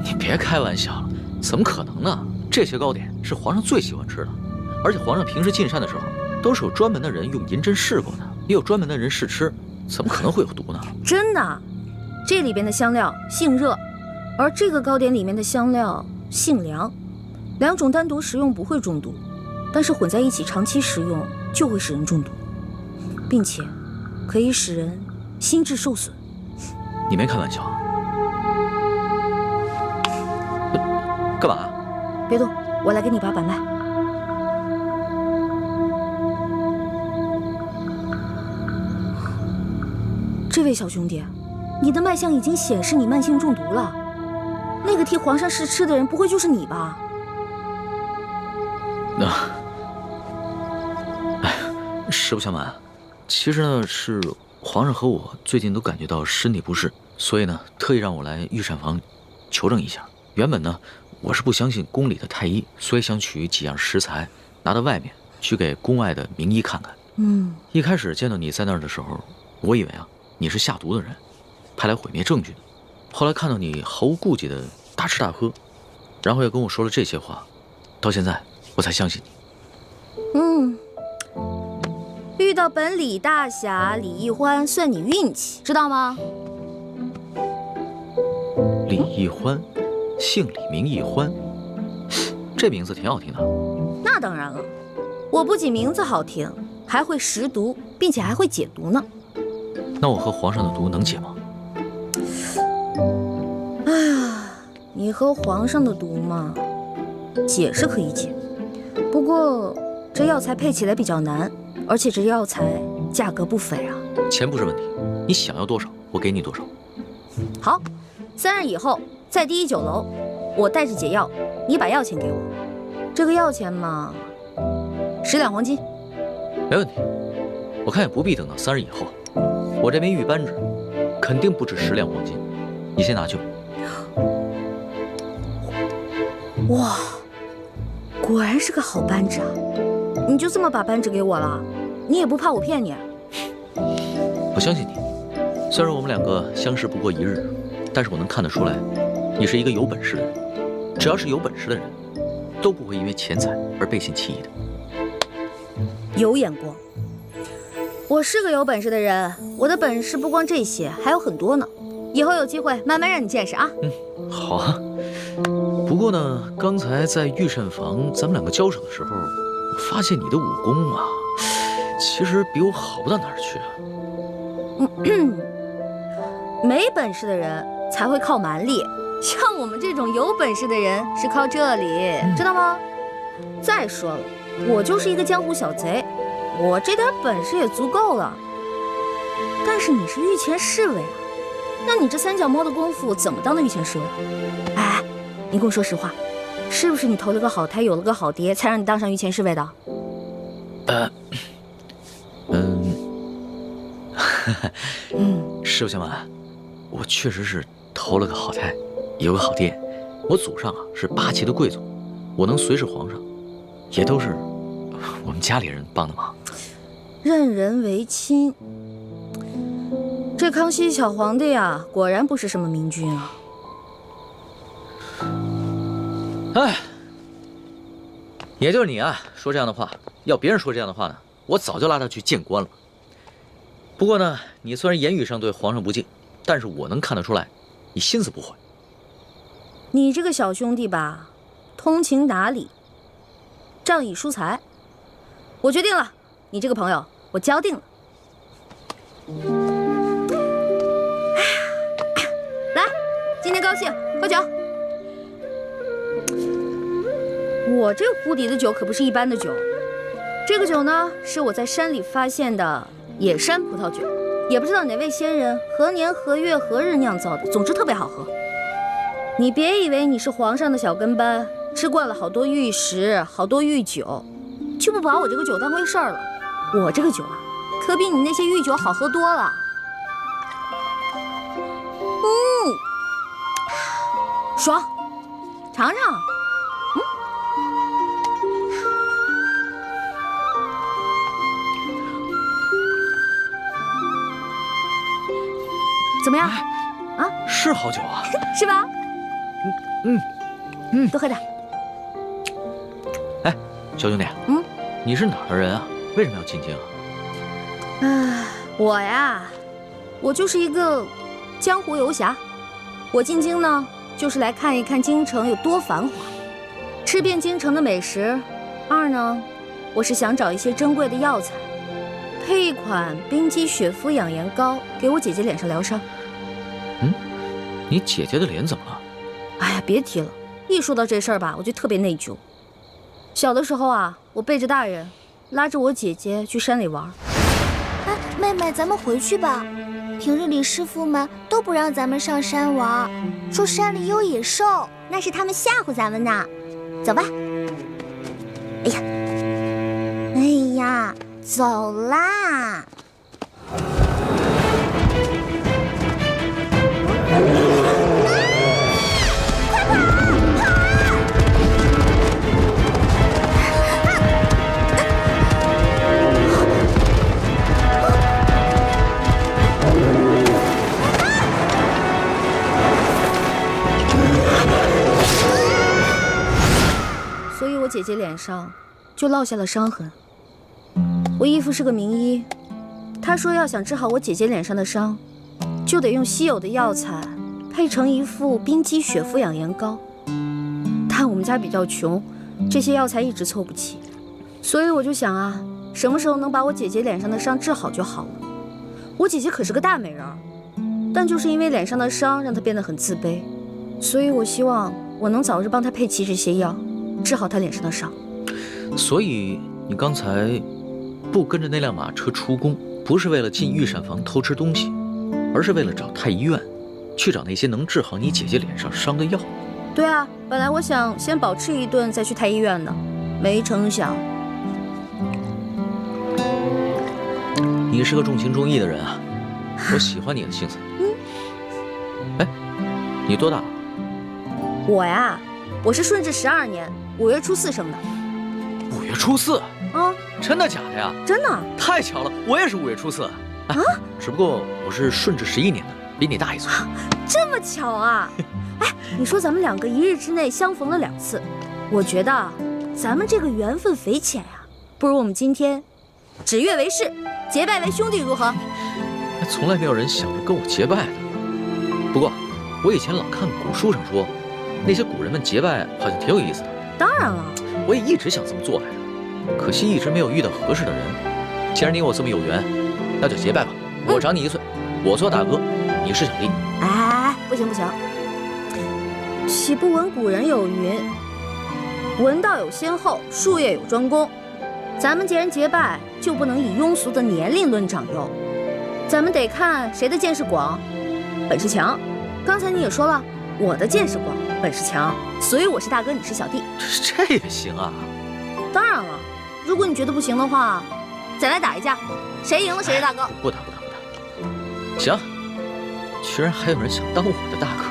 S6: 你别开玩笑了，怎么可能呢？这些糕点是皇上最喜欢吃的，而且皇上平时进膳的时候，都是有专门的人用银针试过的，也有专门的人试吃，怎么可能会有毒呢？
S1: 真的，这里边的香料性热，而这个糕点里面的香料性凉，2种单独食用不会中毒，但是混在一起长期食用就会使人中毒，并且可以使人心智受损。
S6: 你没开玩笑啊？干嘛？
S1: 别动，
S8: 我来给你把把脉。这位小兄弟，你的脉象已经显示你慢性中毒了。那个替皇上试吃的人，不会就是你吧？
S6: 实不相瞒，其实呢是皇上和我最近都感觉到身体不适，所以呢特意让我来御膳房求证一下。原本呢我是不相信宫里的太医，所以想取几样食材拿到外面去给宫外的名医看看。一开始见到你在那儿的时候，我以为啊你是下毒的人，派来毁灭证据的。后来看到你毫无顾忌的大吃大喝，然后又跟我说了这些话，到现在我才相信你。
S1: 遇到本李大侠李易欢算你运气，知道吗？
S6: 李易欢，姓李名易欢，这名字挺好听的。
S1: 那当然了，我不仅名字好听，还会识毒，并且还会解毒呢。
S6: 那我和皇上的毒能解吗？
S1: 哎呀，你和皇上的毒嘛，解是可以解，不过这药材配起来比较难，而且这药材价格不菲啊。
S6: 钱不是问题，你想要多少，我给你多少。
S1: 好，3日以后在第1酒楼，我带着解药，你把药钱给我。这个药钱嘛，10两黄金。
S6: 没问题，我看也不必等到3日以后。我这枚玉扳指肯定不止10两黄金，你先拿去吧。
S1: 哇，果然是个好扳指啊！你就这么把扳指给我了？你也不怕我骗你？
S6: 我相信你，虽然我们两个相识不过1日，但是我能看得出来，你是一个有本事的人。只要是有本事的人，都不会因为钱财而背信弃义的。
S1: 有眼光。我是个有本事的人，我的本事不光这些，还有很多呢。以后有机会慢慢让你见识啊。
S6: 好啊。不过呢，刚才在御膳房咱们两个交手的时候，我发现你的武功啊，其实比我好不到哪儿去啊。
S1: 没本事的人才会靠蛮力，像我们这种有本事的人是靠这里，知道吗？再说了，我就是一个江湖小贼，我这点本事也足够了。但是你是御前侍卫啊，那你这3脚猫的功夫怎么当的御前侍卫？哎，你跟我说实话，是不是你投了个好胎，有了个好爹，才让你当上御前侍卫的？
S6: 实不相瞒，我确实是投了个好胎，有个好爹。我祖上啊是8旗的贵族，我能随侍皇上，也都是我们家里人帮的忙。
S1: 任人唯亲，这康熙小皇帝啊，果然不是什么明君啊。
S6: 哎，也就是你啊，说这样的话，要别人说这样的话呢，我早就拉他去见官了。不过呢，你虽然言语上对皇上不敬，但是我能看得出来，你心思不坏。
S1: 你这个小兄弟吧，通情达理，仗义疏财。我决定了，你这个朋友，我交定了。来，今天高兴，喝酒。我这壶底的酒可不是一般的酒，这个酒呢，是我在山里发现的野山葡萄酒，也不知道哪位仙人何年何月何日酿造的，总之特别好喝。你别以为你是皇上的小跟班，吃惯了好多御食，好多御酒，就不把我这个酒当回事儿了。我这个酒啊，可比你那些御酒好喝多了。爽，尝尝。怎么样？啊，
S6: 是好酒啊，
S1: 是吧？多喝点。
S6: 哎，小兄弟，你是哪儿的人啊？为什么要进京啊？
S1: 我呀，我就是一个江湖游侠。我进京呢，就是来看一看京城有多繁华，吃遍京城的美食。2呢，我是想找一些珍贵的药材，配一款冰肌雪肤养颜膏，给我姐姐脸上疗伤。
S6: 你姐姐的脸怎么了？
S1: 哎呀，别提了，一说到这事儿吧，我就特别内疚。小的时候啊，我背着大人，拉着我姐姐去山里玩。
S8: 哎，妹妹，咱们回去吧。平日里师傅们都不让咱们上山玩，说山里有野兽，那是他们吓唬咱们呢。走吧。哎呀，哎呀，走啦！
S1: 所以我姐姐脸上就落下了伤痕。我义父是个名医，他说要想治好我姐姐脸上的伤，就得用稀有的药材配成一副冰肌血肤养颜膏。但我们家比较穷，这些药材一直凑不齐，所以我就想啊，什么时候能把我姐姐脸上的伤治好就好了。我姐姐可是个大美人儿，但就是因为脸上的伤让她变得很自卑，所以我希望我能早日帮她配齐这些药，治好她脸上的伤。
S6: 所以你刚才不跟着那辆马车出宫，不是为了进御膳房偷吃东西，而是为了找太医院，去找那些能治好你姐姐脸上伤的药。
S1: 对啊，本来我想先饱吃一顿再去太医院的，没成想。
S6: 你是个重情重义的人啊，我喜欢你的性子。哎，你多大？
S1: 我呀，我是顺治12年5月初4生的。
S6: 5月初4？
S1: 啊，
S6: 真的假的呀？
S1: 真的。
S6: 太巧了，我也是5月初4。啊，只不过我是顺治11年的，比你大1岁。
S1: 这么巧啊！哎，你说咱们2个1日之内相逢了2次，我觉得咱们这个缘分匪浅呀，不如我们今天指月为誓，结拜为兄弟，如何？
S6: 从来没有人想着跟我结拜的。不过，我以前老看古书上说，那些古人们结拜好像挺有意思的。
S1: 当然了，
S6: 我也一直想这么做来着，可惜一直没有遇到合适的人。既然你我这么有缘，那就结拜吧。我长你1岁，我做大哥，你是小弟。
S1: 哎，不行不行，岂不闻古人有云：文道有先后，术业有专攻。咱们既然结拜，就不能以庸俗的年龄论长幼，咱们得看谁的见识广，本事强。刚才你也说了，我的见识广，本事强，所以我是大哥，你是小弟。
S6: 这也行啊？
S1: 当然了，如果你觉得不行的话，再来打一架，谁赢了谁是大哥。
S6: 不打。行，居然还有人想当我的大哥。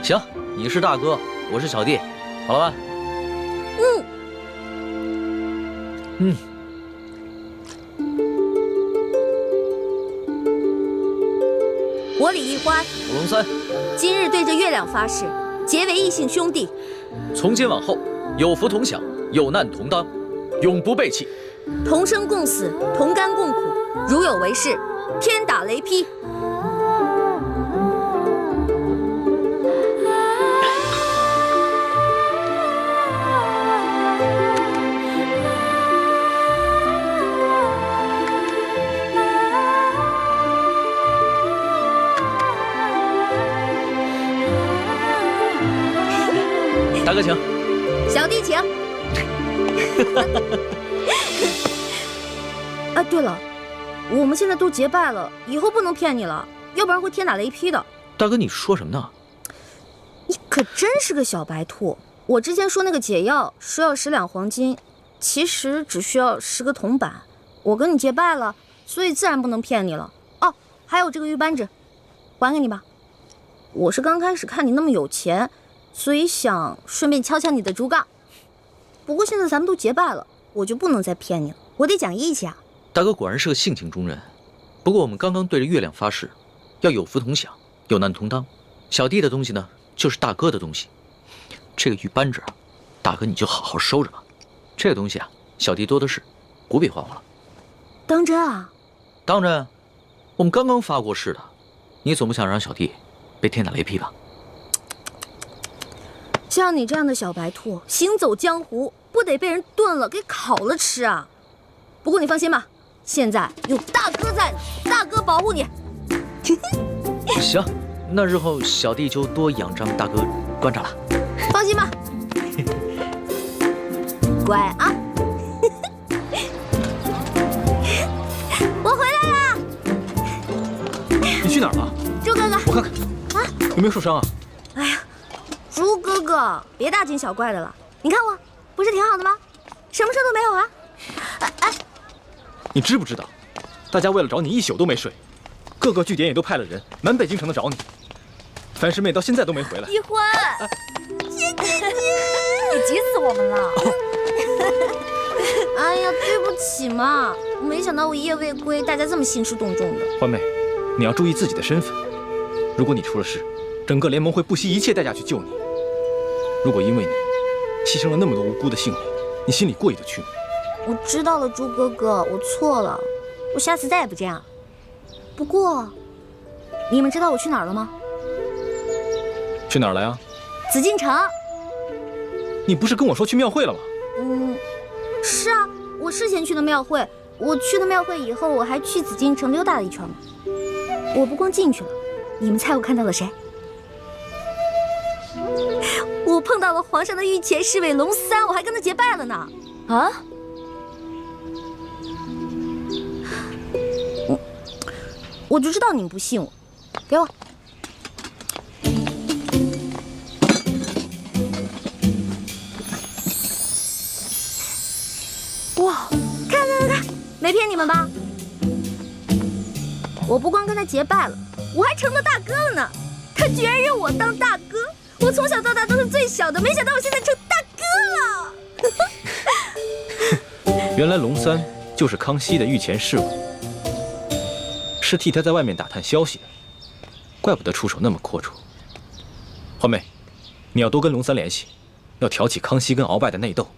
S6: 行，你是大哥，我是小弟，好了吧？
S1: 我李易欢，
S6: 我龙三，
S1: 今日对着月亮发誓，结为异姓兄弟。
S6: 从今往后，有福同享，有难同当，永不背弃。
S1: 同生共死，同甘共苦，如有违誓，天打雷劈。
S6: 大哥请，
S1: 小弟请。啊，对了，我们现在都结拜了，以后不能骗你了，要不然会天打雷劈的。
S6: 大哥，你说什么呢？
S1: 你可真是个小白兔！我之前说那个解药说要10两黄金，其实只需要10个铜板。我跟你结拜了，所以自然不能骗你了。哦，还有这个玉扳指，还给你吧。我是刚开始看你那么有钱，所以想顺便敲敲你的竹杠。不过现在咱们都结拜了，我就不能再骗你了，我得讲义气啊。
S6: 大哥果然是个性情中人。不过我们刚刚对着月亮发誓，要有福同享，有难同当。小弟的东西呢，就是大哥的东西。这个玉扳指啊，大哥你就好好收着吧。这个东西啊，小弟多的是，不必还我了。
S1: 当真啊？
S6: 当真。我们刚刚发过誓的，你总不想让小弟被天打雷劈吧？
S1: 像你这样的小白兔，行走江湖不得被人炖了给烤了吃啊！不过你放心吧，现在有大哥在呢，大哥保护你。
S6: 行，那日后小弟就多仰仗大哥观察了。
S1: 放心吧。乖啊！我回来了。
S7: 你去哪儿了？
S1: 猪哥哥，
S7: 我看看。啊，有没有受伤啊？
S1: 哎呀，猪哥哥，别大惊小怪的了。你看我，不是挺好的吗？什么事都没有啊。哎，
S7: 你知不知道，大家为了找你一宿都没睡，各个据点也都派了人，满北京城的找你。樊师妹到现在都没回来。
S1: 一欢，姐，你急死我们了。哎呀，对不起嘛，没想到我一夜未归，大家这么兴师动众的。
S7: 欢妹，你要注意自己的身份。如果你出了事，整个联盟会不惜一切代价去救你。如果因为你牺牲了那么多无辜的性命，你心里过意得去吗？
S1: 我知道了，猪哥哥，我错了，我下次再也不这样。不过，你们知道我去哪儿了吗？
S7: 去哪儿了呀？
S1: 紫禁城。
S7: 你不是跟我说去庙会了吗？
S1: 是啊，我事先去的庙会。我去了庙会以后，我还去紫禁城溜达了一圈嘛。我不光进去了，你们猜我看到了谁？我碰到了皇上的御前侍卫龙三，我还跟他结拜了呢。啊？我就知道你们不信我，给我。哇，看，没骗你们吧？我不光跟他结拜了，我还成了大哥了呢。他居然认我当大哥，我从小到大都是最小的，没想到我现在成大哥了。
S7: 原来龙三就是康熙的御前侍卫，是替他在外面打探消息的，怪不得出手那么阔绰。欢妹，你要多跟龙三联系，要挑起康熙跟鳌拜的内斗，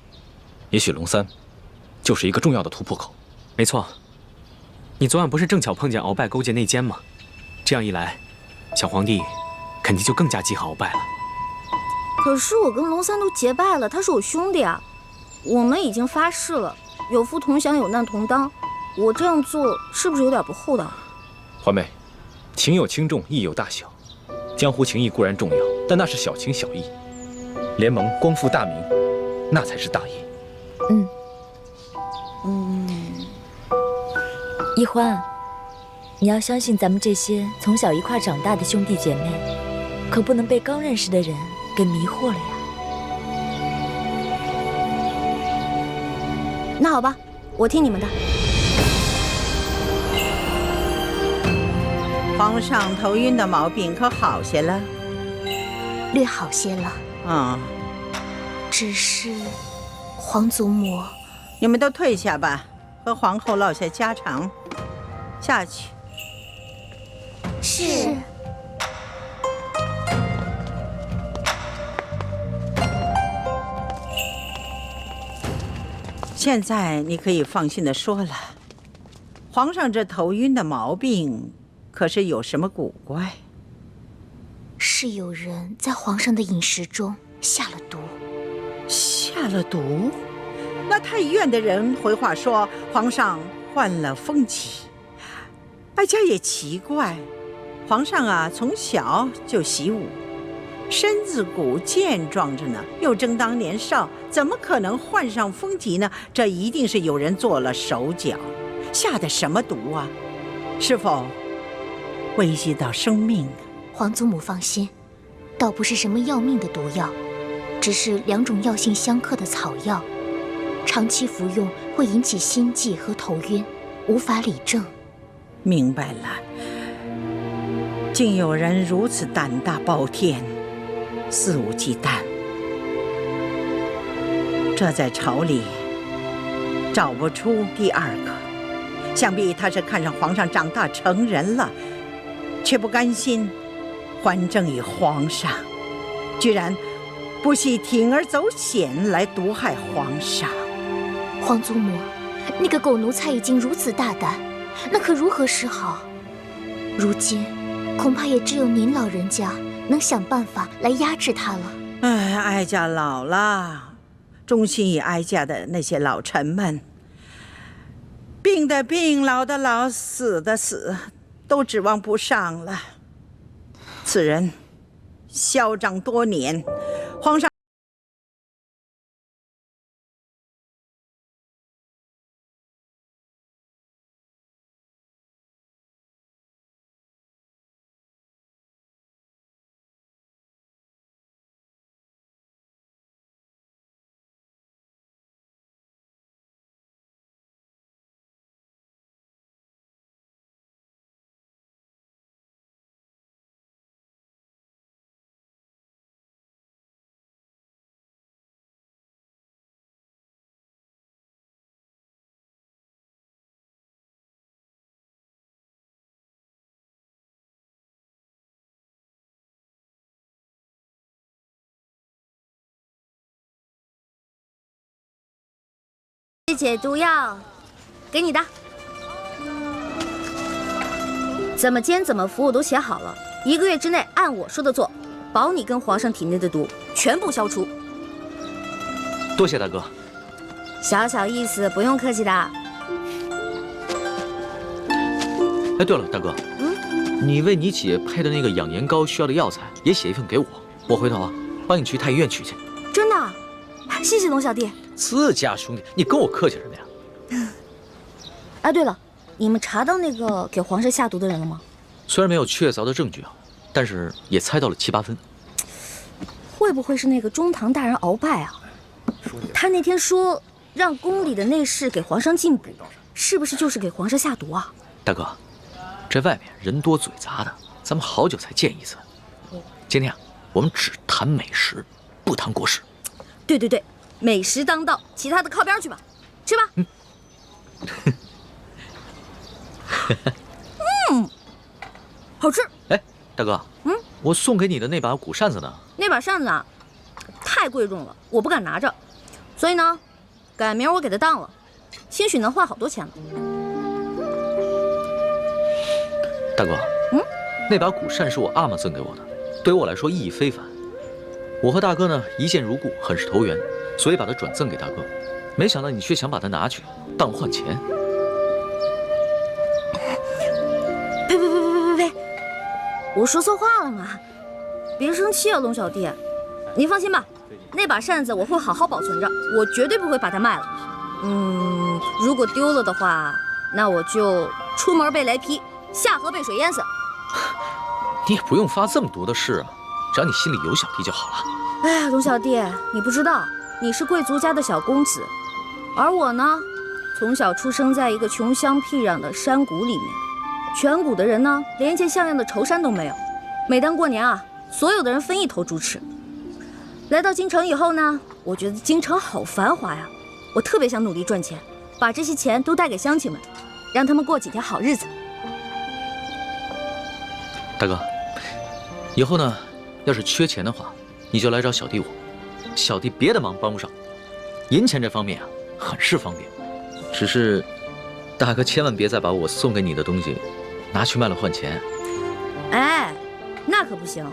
S7: 也许龙三就是一个重要的突破口。
S10: 没错，你昨晚不是正巧碰见鳌拜勾结内奸吗？这样一来，小皇帝肯定就更加记恨鳌拜了。
S1: 可是我跟龙三都结拜了，他是我兄弟啊，我们已经发誓了，有福同享，有难同当。我这样做是不是有点不厚道？
S7: 欢妹，情有轻重，义有大小。江湖情义固然重要，但那是小情小义。联盟光复大明，那才是大义。
S11: 一欢，你要相信咱们这些从小一块长大的兄弟姐妹，可不能被刚认识的人给迷惑了呀。
S1: 那好吧，我听你们的。
S12: 皇上头晕的毛病可好些了？
S8: 略好些了。只是皇祖母，
S12: 你们都退下吧，和皇后唠些家常。下去。
S8: 是。
S12: 现在你可以放心的说了，皇上这头晕的毛病可是有什么古怪？
S8: 是有人在皇上的饮食中下了毒。
S12: 下了毒？那太医院的人回话说皇上患了风疾。哀家也奇怪，皇上啊从小就习武，身子骨健壮着呢，又正当年少，怎么可能患上风疾呢？这一定是有人做了手脚，下的什么毒啊？是否危及到生命？
S8: 皇祖母放心，倒不是什么要命的毒药，只是2种药性相克的草药，长期服用会引起心悸和头晕，无法理政。
S12: 明白了，竟有人如此胆大包天，肆无忌惮，这在朝里找不出第二个。想必他是看上皇上长大成人了，却不甘心还政于皇上，居然不惜铤而走险来毒害皇上。
S8: 皇祖母，那个狗奴才已经如此大胆，那可如何是好？如今恐怕也只有您老人家能想办法来压制他了。
S12: 哀家老了，忠心于哀家的那些老臣们，病的病，老的老，死的死，都指望不上了。此人嚣张多年，皇上
S1: 解毒药，给你的。怎么煎怎么服我都写好了，1个月之内按我说的做，保你跟皇上体内的毒全部消除。
S6: 多谢大哥。
S1: 小小意思，不用客气的。
S6: 哎，对了，大哥，你为你姐配的那个养颜膏需要的药材也写一份给我，我回头帮你去太医院取去。
S1: 真的？谢谢龙小弟。
S6: 自家兄弟，你跟我客气什么呀？
S1: 哎，对了，你们查到那个给皇上下毒的人了吗？
S6: 虽然没有确凿的证据但是也猜到了7、8分。
S1: 会不会是那个中堂大人鳌拜啊？他那天说让宫里的内侍给皇上进补，是不是就是给皇上下毒啊？
S6: 大哥，这外面人多嘴杂的，咱们好久才见一次。今天我们只谈美食，不谈国事。
S1: 对，美食当道，其他的靠边去吧，吃吧。好吃。
S6: 哎，大哥，我送给你的那把古扇子呢？
S1: 那把扇子啊，太贵重了，我不敢拿着，所以呢，改明儿我给它当了，兴许能换好多钱呢。
S6: 大哥，那把古扇是我阿玛赠给我的，对于我来说意义非凡。我和大哥呢一见如故，很是投缘，所以把它转赠给大哥。没想到你却想把它拿去当换钱。
S1: 呸！我说错话了吗？别生气啊，龙小弟。您放心吧，那把扇子我会好好保存着，我绝对不会把它卖了。如果丢了的话，那我就出门被雷劈，下河被水淹死。
S6: 你也不用发这么毒的誓啊，只要你心里有小弟就好了。
S1: 哎呀，龙小弟，你不知道，你是贵族家的小公子，而我呢，从小出生在一个穷乡僻壤的山谷里面，全谷的人呢，连一件像样的绸衫都没有。每当过年啊，所有的人分一头猪吃。来到京城以后呢，我觉得京城好繁华呀，我特别想努力赚钱，把这些钱都带给乡亲们，让他们过几天好日子。
S6: 大哥，以后呢，要是缺钱的话，你就来找小弟我，小弟别的忙帮不上，银钱这方面啊，很是方便。只是，大哥千万别再把我送给你的东西拿去卖了换钱。
S1: 哎，那可不行。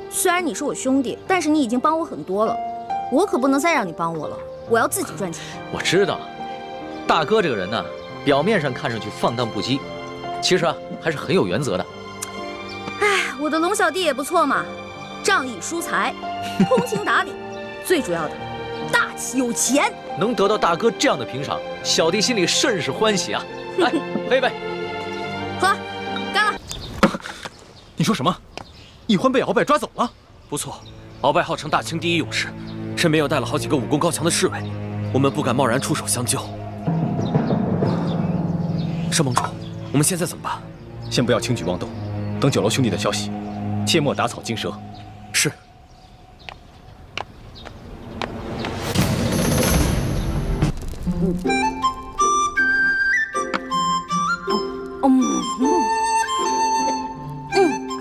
S1: 虽然你是我兄弟，但是你已经帮我很多了，我可不能再让你帮我了，我要自己赚钱。
S6: 我知道，大哥这个人呢，表面上看上去放荡不羁，其实啊，还是很有原则的。
S1: 哎，我的龙小弟也不错嘛，仗义疏财，通情达理，最主要的，大气有钱。
S6: 能得到大哥这样的评赏，小弟心里甚是欢喜啊！来，喝一杯。
S1: 喝，干了。
S5: 你说什么？易欢被鳌拜抓走了？
S10: 不错，鳌拜号称大清第一勇士，身边又带了好几个武功高强的侍卫，我们不敢贸然出手相救。申盟主，我们现在怎么办？
S3: 先不要轻举妄动，等酒楼兄弟的消息，切莫打草惊蛇。
S10: 是。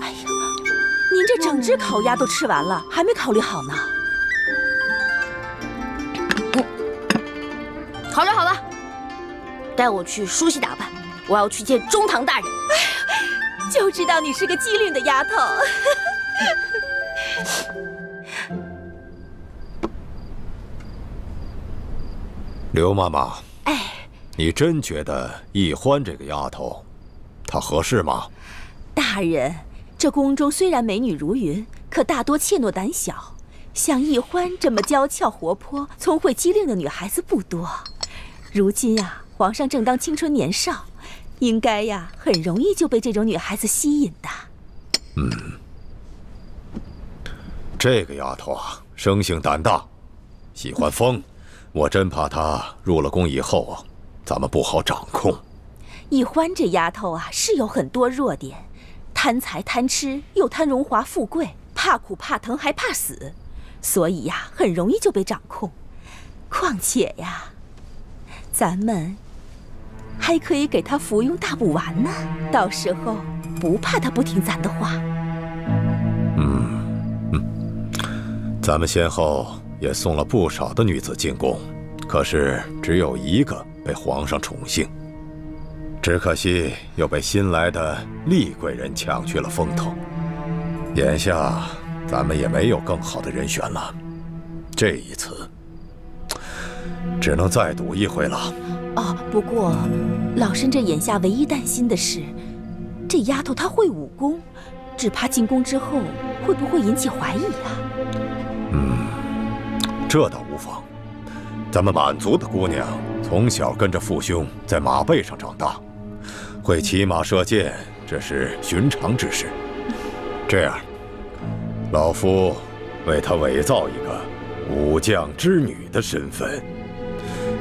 S13: 哎呀，您这整只烤鸭都吃完了，还没考虑好呢。
S1: 好了，带我去梳洗打扮，我要去见中堂大人。
S13: 哎呀，就知道你是个机灵的丫头。
S3: 刘妈妈，
S13: 哎，
S3: 你真觉得易欢这个丫头，她合适吗？
S13: 大人，这宫中虽然美女如云，可大多怯懦胆小。像易欢这么娇俏活泼、聪慧机灵的女孩子不多。如今呀，皇上正当青春年少，应该呀很容易就被这种女孩子吸引的。
S3: 这个丫头啊，生性胆大，喜欢疯。我真怕她入了宫以后啊，咱们不好掌控。
S13: 易欢这丫头啊，是有很多弱点，贪财贪吃，又贪荣华富贵，怕苦怕疼还怕死，所以呀，很容易就被掌控。况且呀，咱们还可以给她服用大补丸呢，到时候不怕她不听咱的话。
S3: 咱们先后也送了不少的女子进宫，可是只有一个被皇上宠幸，只可惜又被新来的厉贵人抢去了风头。眼下咱们也没有更好的人选了，这一次只能再赌一回了。
S13: 哦，不过老身这眼下唯一担心的是，这丫头她会武功，只怕进宫之后会不会引起怀疑啊？
S3: 这倒无妨。咱们满族的姑娘从小跟着父兄在马背上长大，会骑马射箭，这是寻常之事。这样，老夫为她伪造一个武将之女的身份，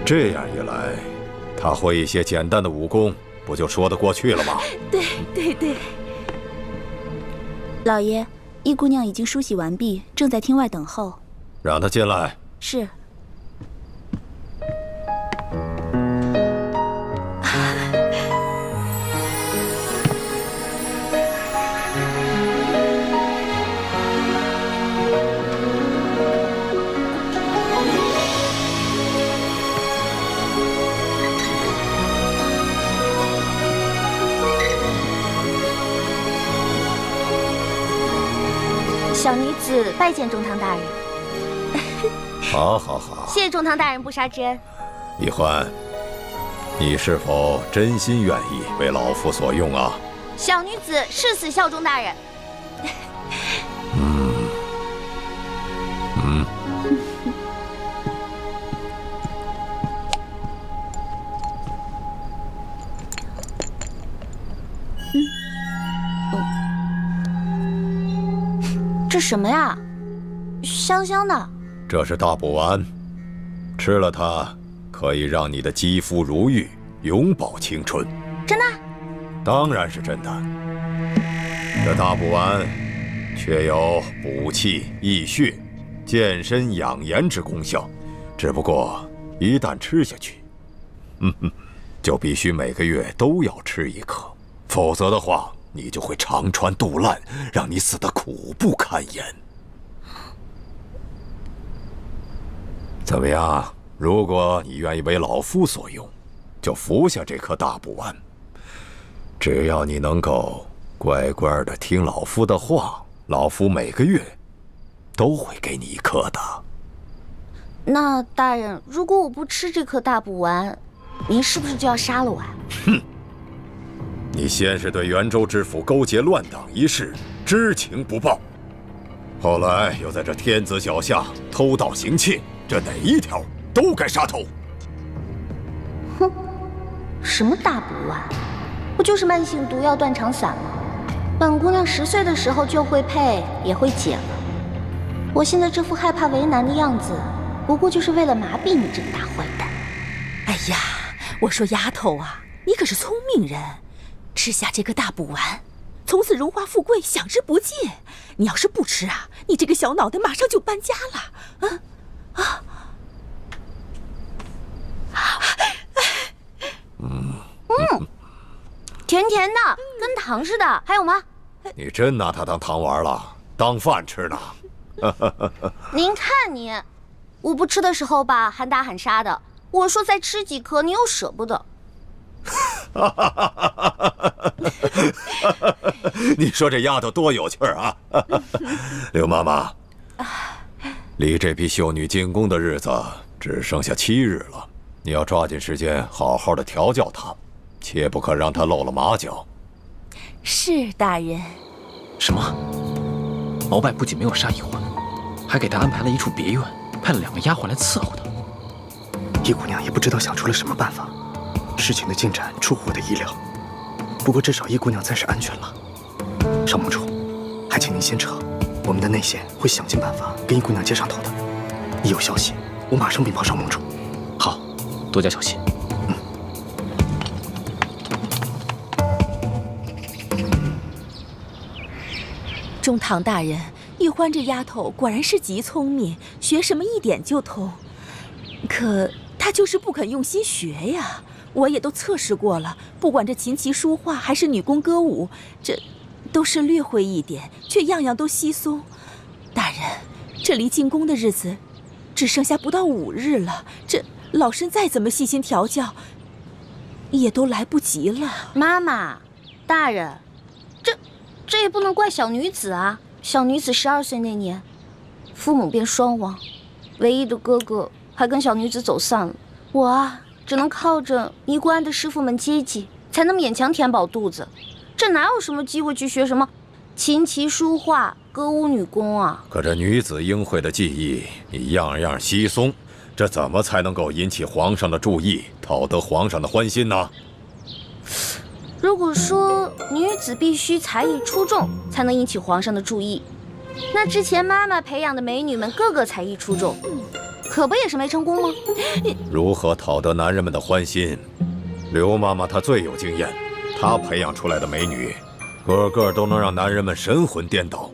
S3: 这样一来，她会一些简单的武功，不就说得过去了吗？
S13: 对对对。
S8: 老爷，易姑娘已经梳洗完毕，正在厅外等候。
S3: 让她进来。
S8: 是。
S1: 小女子拜见中堂大人。
S3: 好，好，好。
S1: 谢谢中堂大人不杀之恩。
S3: 易欢，你是否真心愿意为老夫所用啊？
S1: 小女子誓死效忠大人。这什么呀？香香的。
S3: 这是大补丸，吃了它可以让你的肌肤如玉，永葆青春。
S1: 真的？
S3: 当然是真的。这大补丸确有补气益血、健身养颜之功效，只不过一旦吃下去，就必须每个月都要吃一颗，否则的话，你就会肠穿肚烂，让你死得苦不堪言。怎么样？如果你愿意为老夫所用，就服下这颗大补丸。只要你能够乖乖的听老夫的话，老夫每个月都会给你一颗的。
S1: 那大人，如果我不吃这颗大补丸，您是不是就要杀了我啊？
S3: 哼！你先是对元州知府勾结乱党一事知情不报，后来又在这天子脚下偷盗行窃，这哪一条都该杀头。
S1: 哼，什么大补丸？不就是慢性毒药断肠散吗？本姑娘10岁的时候就会配，也会解了。我现在这副害怕为难的样子，不过就是为了麻痹你这个大坏蛋。
S13: 哎呀，我说丫头啊，你可是聪明人，吃下这个大补丸，从此荣华富贵享之不尽。你要是不吃啊，你这个小脑袋马上就搬家了。
S1: 甜甜的，跟糖似的。还有吗？
S3: 你真拿它当糖丸了，当饭吃呢？
S1: 您看你，我不吃的时候吧，喊打喊杀的。我说再吃几颗，你又舍不得。
S3: 你说这丫头多有趣啊！刘妈妈，离这批秀女进宫的日子只剩下7日了，你要抓紧时间好好的调教她，切不可让她露了马脚。
S13: 是大人。
S10: 什么？鳌拜不仅没有杀易欢，还给他安排了一处别院，派了2个丫鬟来伺候他。
S7: 易姑娘也不知道想出了什么办法，事情的进展出乎我的意料。不过至少易姑娘暂时安全了。少盟主，还请您先撤，我们的内线会想尽办法跟易姑娘接上头的。一有消息，我马上禀报少盟主。
S10: 好，多加小心。
S13: 中堂大人，易欢这丫头果然是极聪明，学什么一点就通。可她就是不肯用心学呀。我也都测试过了，不管这琴棋书画还是女工歌舞，这都是略会一点，却样样都稀松。大人，这离进宫的日子只剩下不到5日了，这老身再怎么细心调教，也都来不及了。
S1: 妈妈，大人，这也不能怪小女子啊。小女子12岁那年，父母便双亡，唯一的哥哥还跟小女子走散了。我啊，只能靠着尼姑庵的师傅们接济，才能勉强填饱肚子。这哪有什么机会去学什么琴棋书画、歌舞女工啊？
S3: 可这女子应会的技艺，你样样稀松，这怎么才能够引起皇上的注意，讨得皇上的欢心呢？
S1: 如果说女子必须才艺出众才能引起皇上的注意，那之前妈妈培养的美女们个个才艺出众，可不也是没成功吗？
S3: 如何讨得男人们的欢心？刘妈妈她最有经验，她培养出来的美女，个个都能让男人们神魂颠倒。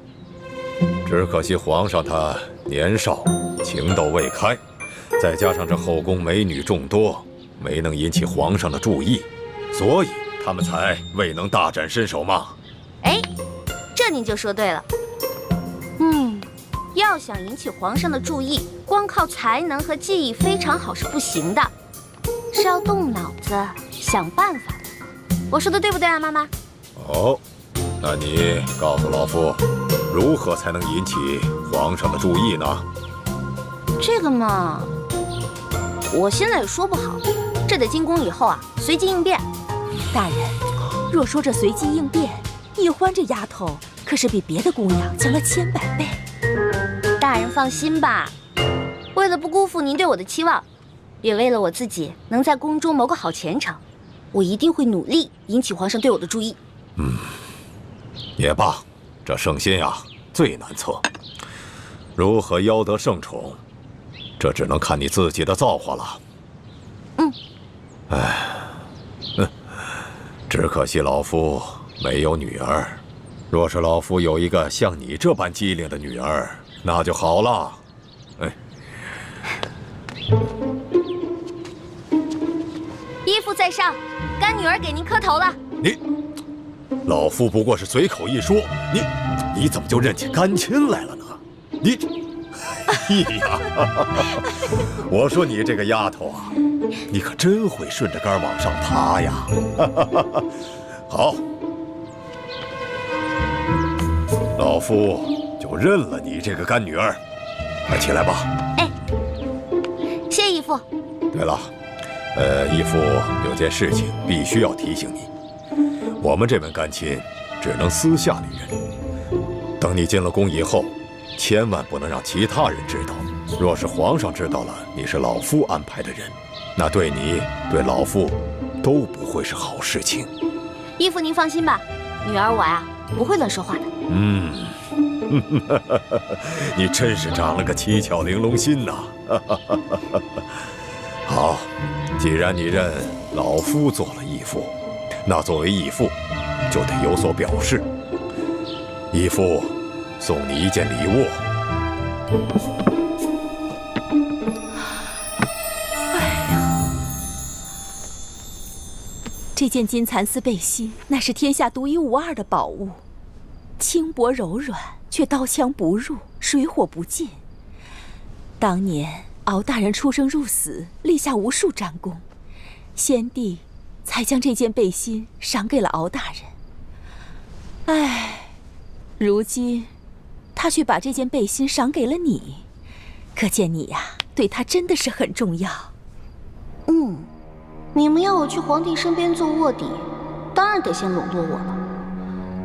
S3: 只可惜皇上他年少，情窦未开，再加上这后宫美女众多，没能引起皇上的注意，所以他们才未能大展身手嘛。
S1: 哎，这您就说对了。要想引起皇上的注意，光靠才能和技艺非常好是不行的，是要动脑子想办法的。我说的对不对啊，妈妈？
S3: 哦，那你告诉老夫，如何才能引起皇上的注意呢？
S1: 这个嘛，我现在也说不好，这得进宫以后啊，随机应变。
S13: 大人，若说这随机应变，易欢这丫头可是比别的姑娘强了千百倍。
S1: 大人放心吧，为了不辜负您对我的期望，也为了我自己能在宫中谋个好前程，我一定会努力引起皇上对我的注意。
S3: 也罢，这圣心啊最难测，如何邀得圣宠，这只能看你自己的造化了。只可惜老夫没有女儿，若是老夫有一个像你这般机灵的女儿，那就好了。
S1: 依父在上，干女儿给您磕头了。
S3: 老夫不过是随口一说，你怎么就认起干亲来了呢？哎呀，我说你这个丫头啊，你可真会顺着杆往上爬呀！好，老夫就认了你这个干女儿。快起来吧。
S1: 哎，谢义父。
S3: 对了，义父有件事情必须要提醒你，我们这门干亲只能私下里认，等你进了宫以后，千万不能让其他人知道。若是皇上知道了你是老夫安排的人，那对你对老夫都不会是好事情。
S1: 义父您放心吧，女儿我呀不会乱说话的。
S3: 你真是长了个七巧玲珑心呐！好，既然你认老夫做了义父，那作为义父就得有所表示。义父送你一件礼物。
S13: 这件金蚕丝背心乃是天下独一无二的宝物，轻薄柔软，却刀枪不入，水火不进。当年敖大人出生入死，立下无数战功，先帝才将这件背心赏给了敖大人。唉，如今他却把这件背心赏给了你，可见你呀，对他真的是很重要。
S1: 你们要我去皇帝身边做卧底，当然得先笼络我了。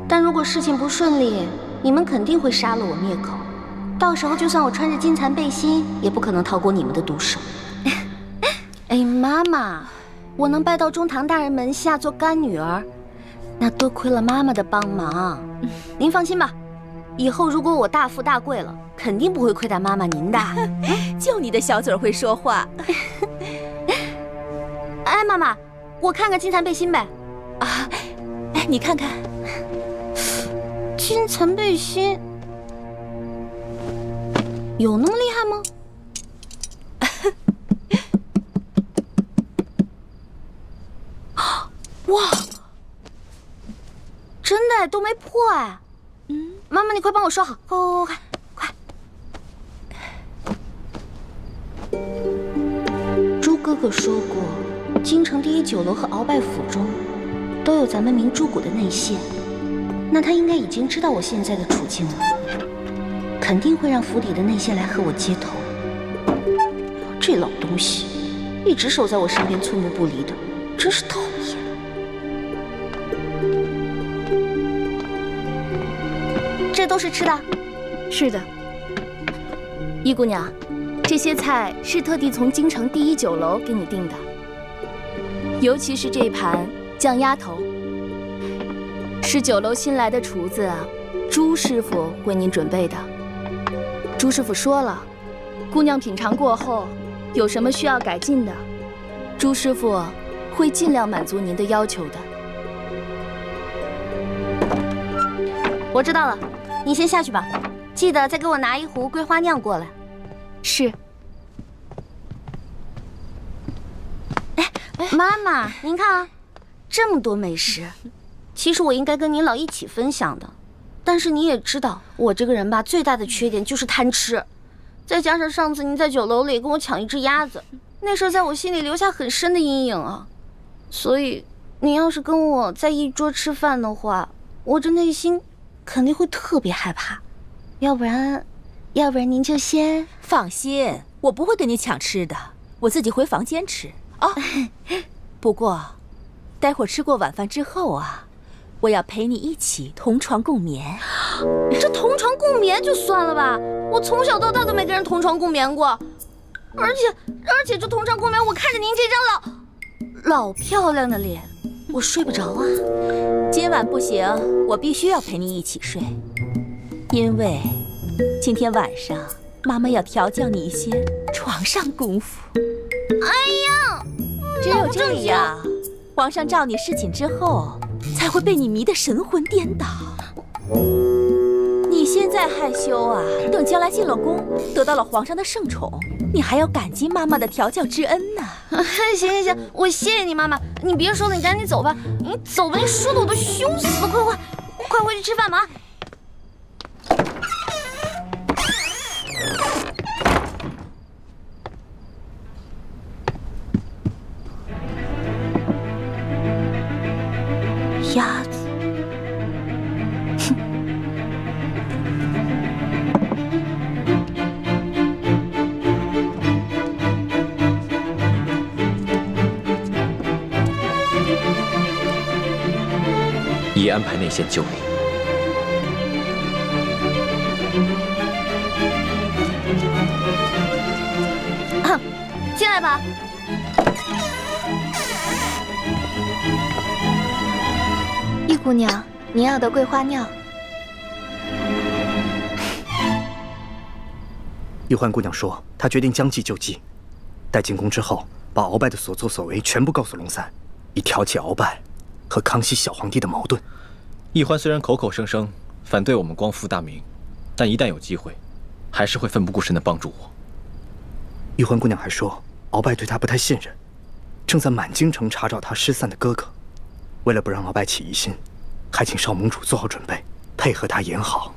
S1: 但如果事情不顺利，你们肯定会杀了我灭口。到时候就算我穿着金蚕背心，也不可能逃过你们的毒手。哎，妈妈，我能拜到中堂大人门下做干女儿，那多亏了妈妈的帮忙。您放心吧，以后如果我大富大贵了，肯定不会亏待妈妈您的。
S13: 就你的小嘴会说话。
S1: 哎，妈妈，我看看金蚕背心呗。
S13: 啊，哎，你看看，
S1: 金蚕背心有那么厉害吗？哇，真的都没破哎！妈妈，你快帮我收好，快！诸葛
S8: 可说过，京城第一酒楼和鳌拜府中都有咱们明珠谷的内线，那他应该已经知道我现在的处境了，肯定会让府里的内线来和我接头。这老东西一直守在我身边，寸步不离的，真是讨厌。这都是吃的？
S1: 是的。易姑娘，这些菜是特地从京城第一酒楼给你订的，尤其是这盘酱鸭头，是酒楼新来的厨子朱师傅为您准备的。朱师傅说了，姑娘品尝过后，有什么需要改进的，朱师傅会尽量满足您的要求的。
S8: 我知道了，你先下去吧，记得再给我拿一壶桂花酿过来。
S1: 是。
S8: 妈妈，您看啊，这么多美食，其实我应该跟您老一起分享的，但是你也知道，我这个人吧，最大的缺点就是贪吃，再加上上次您在酒楼里跟我抢一只鸭子，那事在我心里留下很深的阴影啊。所以，您要是跟我在一桌吃饭的话，我这内心肯定会特别害怕。要不然您就先
S13: 放心，我不会跟你抢吃的，我自己回房间吃哦。不过，待会儿吃过晚饭之后啊，我要陪你一起同床共眠。
S8: 这同床共眠就算了吧，我从小到大都没跟人同床共眠过，而且这同床共眠，我看着您这张老漂亮的脸，我睡不着啊。
S13: 今晚不行，我必须要陪你一起睡，因为今天晚上妈妈要调教你一些床上功夫。
S8: 哎呀，
S13: 只有这样，皇上召你侍寝之后，才会被你迷得神魂颠倒。你现在害羞啊，等将来进了宫，得到了皇上的圣宠，你还要感激妈妈的调教之恩呢。
S8: 行，我谢谢你妈妈。你别说了，你赶紧走吧。你走吧，你说的我都羞死了。快回去吃饭吧。鸭子，哼。
S2: 已安排内线救你。
S8: 进来吧。
S11: 易姑娘，您要的桂花酿。
S7: 玉欢姑娘说，她决定将计就计，待进宫之后，把鳌拜的所作所为全部告诉龙三，以挑起鳌拜和康熙小皇帝的矛盾。
S6: 易欢虽然口口声声反对我们光复大明，但一旦有机会，还是会奋不顾身地帮助我。
S7: 玉欢姑娘还说，鳌拜对她不太信任，正在满京城查找他失散的哥哥。为了不让鳌拜起疑心，还请少盟主做好准备，配合他演好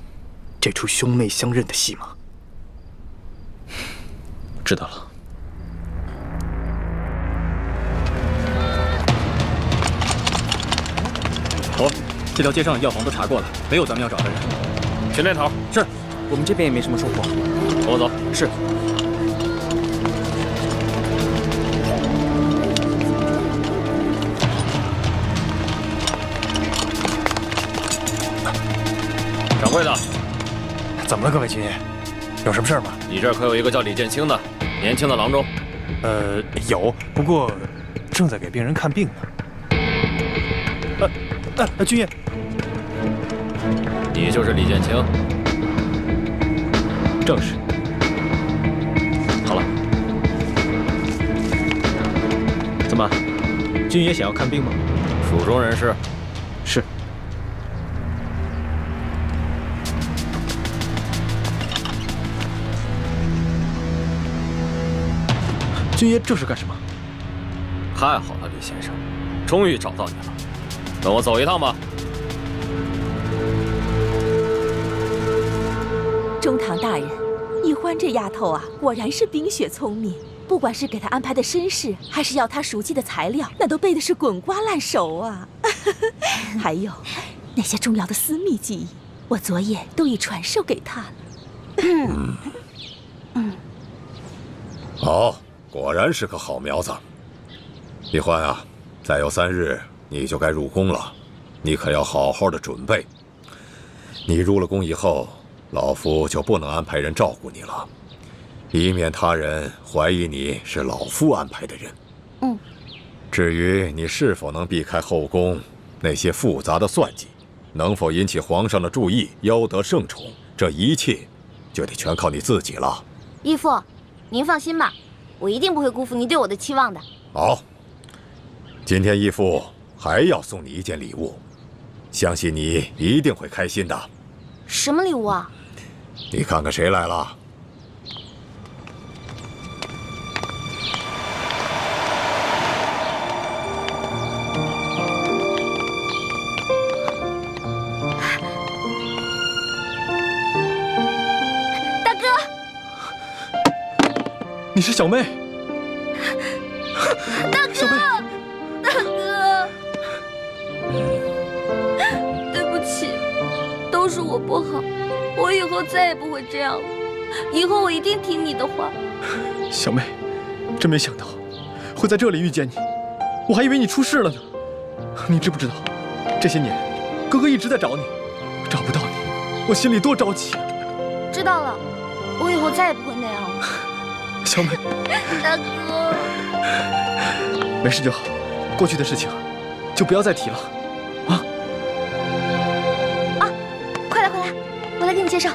S7: 这出兄妹相认的戏码。
S6: 知道了。
S14: 头，这条街上药房都查过了，没有咱们要找的人。
S10: 全连头，
S14: 是。
S10: 我们这边也没什么收获。跟我走。
S14: 是。
S10: 掌柜的，
S5: 怎么了，各位军爷？有什么事吗？
S10: 你这儿可有一个叫李建清的年轻的郎中？
S5: 有，不过正在给病人看病呢。军爷，
S10: 你就是李建清？
S6: 正是。好了，怎么，军爷想要看病吗？
S10: 蜀中人士。
S6: 是。军爷这是干什么？
S10: 太好了，李先生，终于找到你了，跟我走一趟吧。
S13: 中堂大人，易欢这丫头啊，果然是冰雪聪明。不管是给他安排的身世，还是要他熟悉的材料，那都背的是滚瓜烂熟啊。还有那些重要的私密记忆，我昨夜都已传授给他了。
S3: 好，果然是个好苗子。易欢啊，再有3日你就该入宫了，你可要好好的准备。你入了宫以后，老夫就不能安排人照顾你了，以免他人怀疑你是老夫安排的人。至于你是否能避开后宫那些复杂的算计，能否引起皇上的注意，邀得圣宠，这一切就得全靠你自己了。
S1: 义父，您放心吧，我一定不会辜负您对我的期望的。
S3: 好，今天义父还要送你一件礼物，相信你一定会开心的。
S1: 什么礼物啊？
S3: 你看看谁来了？
S1: 大哥，
S14: 你是小妹。
S1: 大哥，大哥，对不起，都是我不好，我以后再也不会这样了。以后我一定听你的话。
S14: 小妹，真没想到会在这里遇见你，我还以为你出事了呢。你知不知道，这些年哥哥一直在找你，找不到你，我心里多着急。
S1: 知道了，我以后再也不会那样了。
S14: 小美，
S1: 大哥，
S14: 没事就好，过去的事情就不要再提了。
S1: 快来快来，我来给你介绍，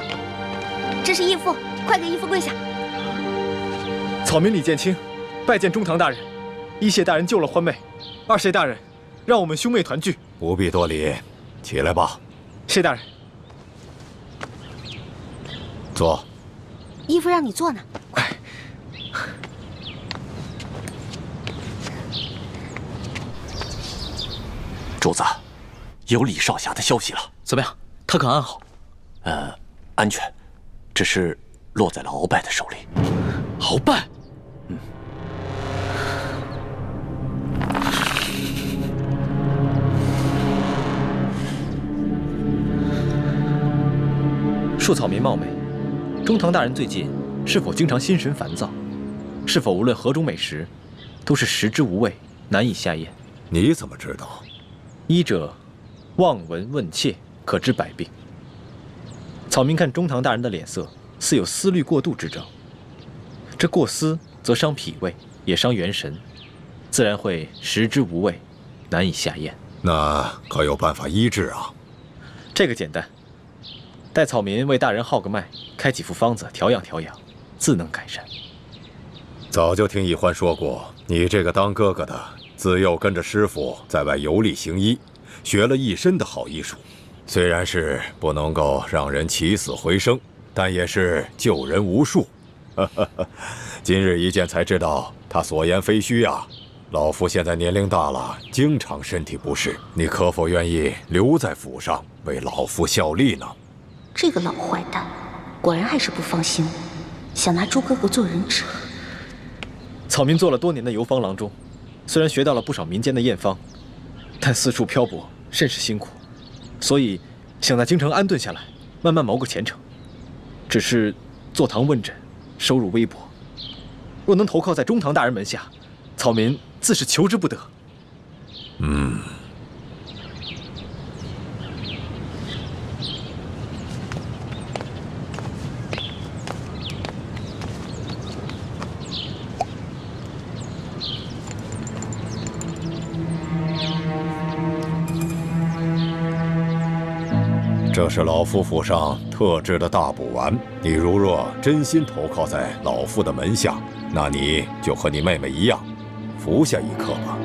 S1: 这是义父，快给义父跪下。
S14: 草民李建清，拜见中堂大人。一谢大人救了欢妹，二谢大人让我们兄妹团聚。
S3: 不必多礼，起来吧。
S14: 谢大人。
S3: 坐。
S1: 义父让你坐呢。
S15: 主子，有李少侠的消息了。
S6: 怎么样？他可安好？
S15: 安全，只是落在了鳌拜的手里。
S6: 鳌拜？恕草民冒昧，中堂大人最近是否经常心神烦躁？是否无论何种美食，都是食之无味，难以下咽？
S3: 你怎么知道？
S6: 医者望闻问切，可知百病。草民看中堂大人的脸色，似有思虑过度之症。这过思则伤脾胃，也伤元神，自然会食之无味，难以下咽。
S3: 那可有办法医治啊？
S6: 这个简单，待草民为大人号个脉，开几副方子调养调养，自能改善。
S3: 早就听易欢说过，你这个当哥哥的，自幼跟着师傅在外游历行医，学了一身的好医术。虽然是不能够让人起死回生，但也是救人无数。今日一见才知道，他所言非虚啊。老夫现在年龄大了，经常身体不适，你可否愿意留在府上为老夫效力呢？
S8: 这个老坏蛋，果然还是不放心我，想拿朱哥哥做人质。
S6: 草民做了多年的游方郎中，虽然学到了不少民间的验方，但四处漂泊，甚是辛苦，所以想在京城安顿下来，慢慢谋个前程。只是坐堂问诊，收入微薄，若能投靠在中堂大人门下，草民自是求之不得。
S3: 这是老夫府上特制的大补丸，你如若真心投靠在老夫的门下，那你就和你妹妹一样，服下一颗吧。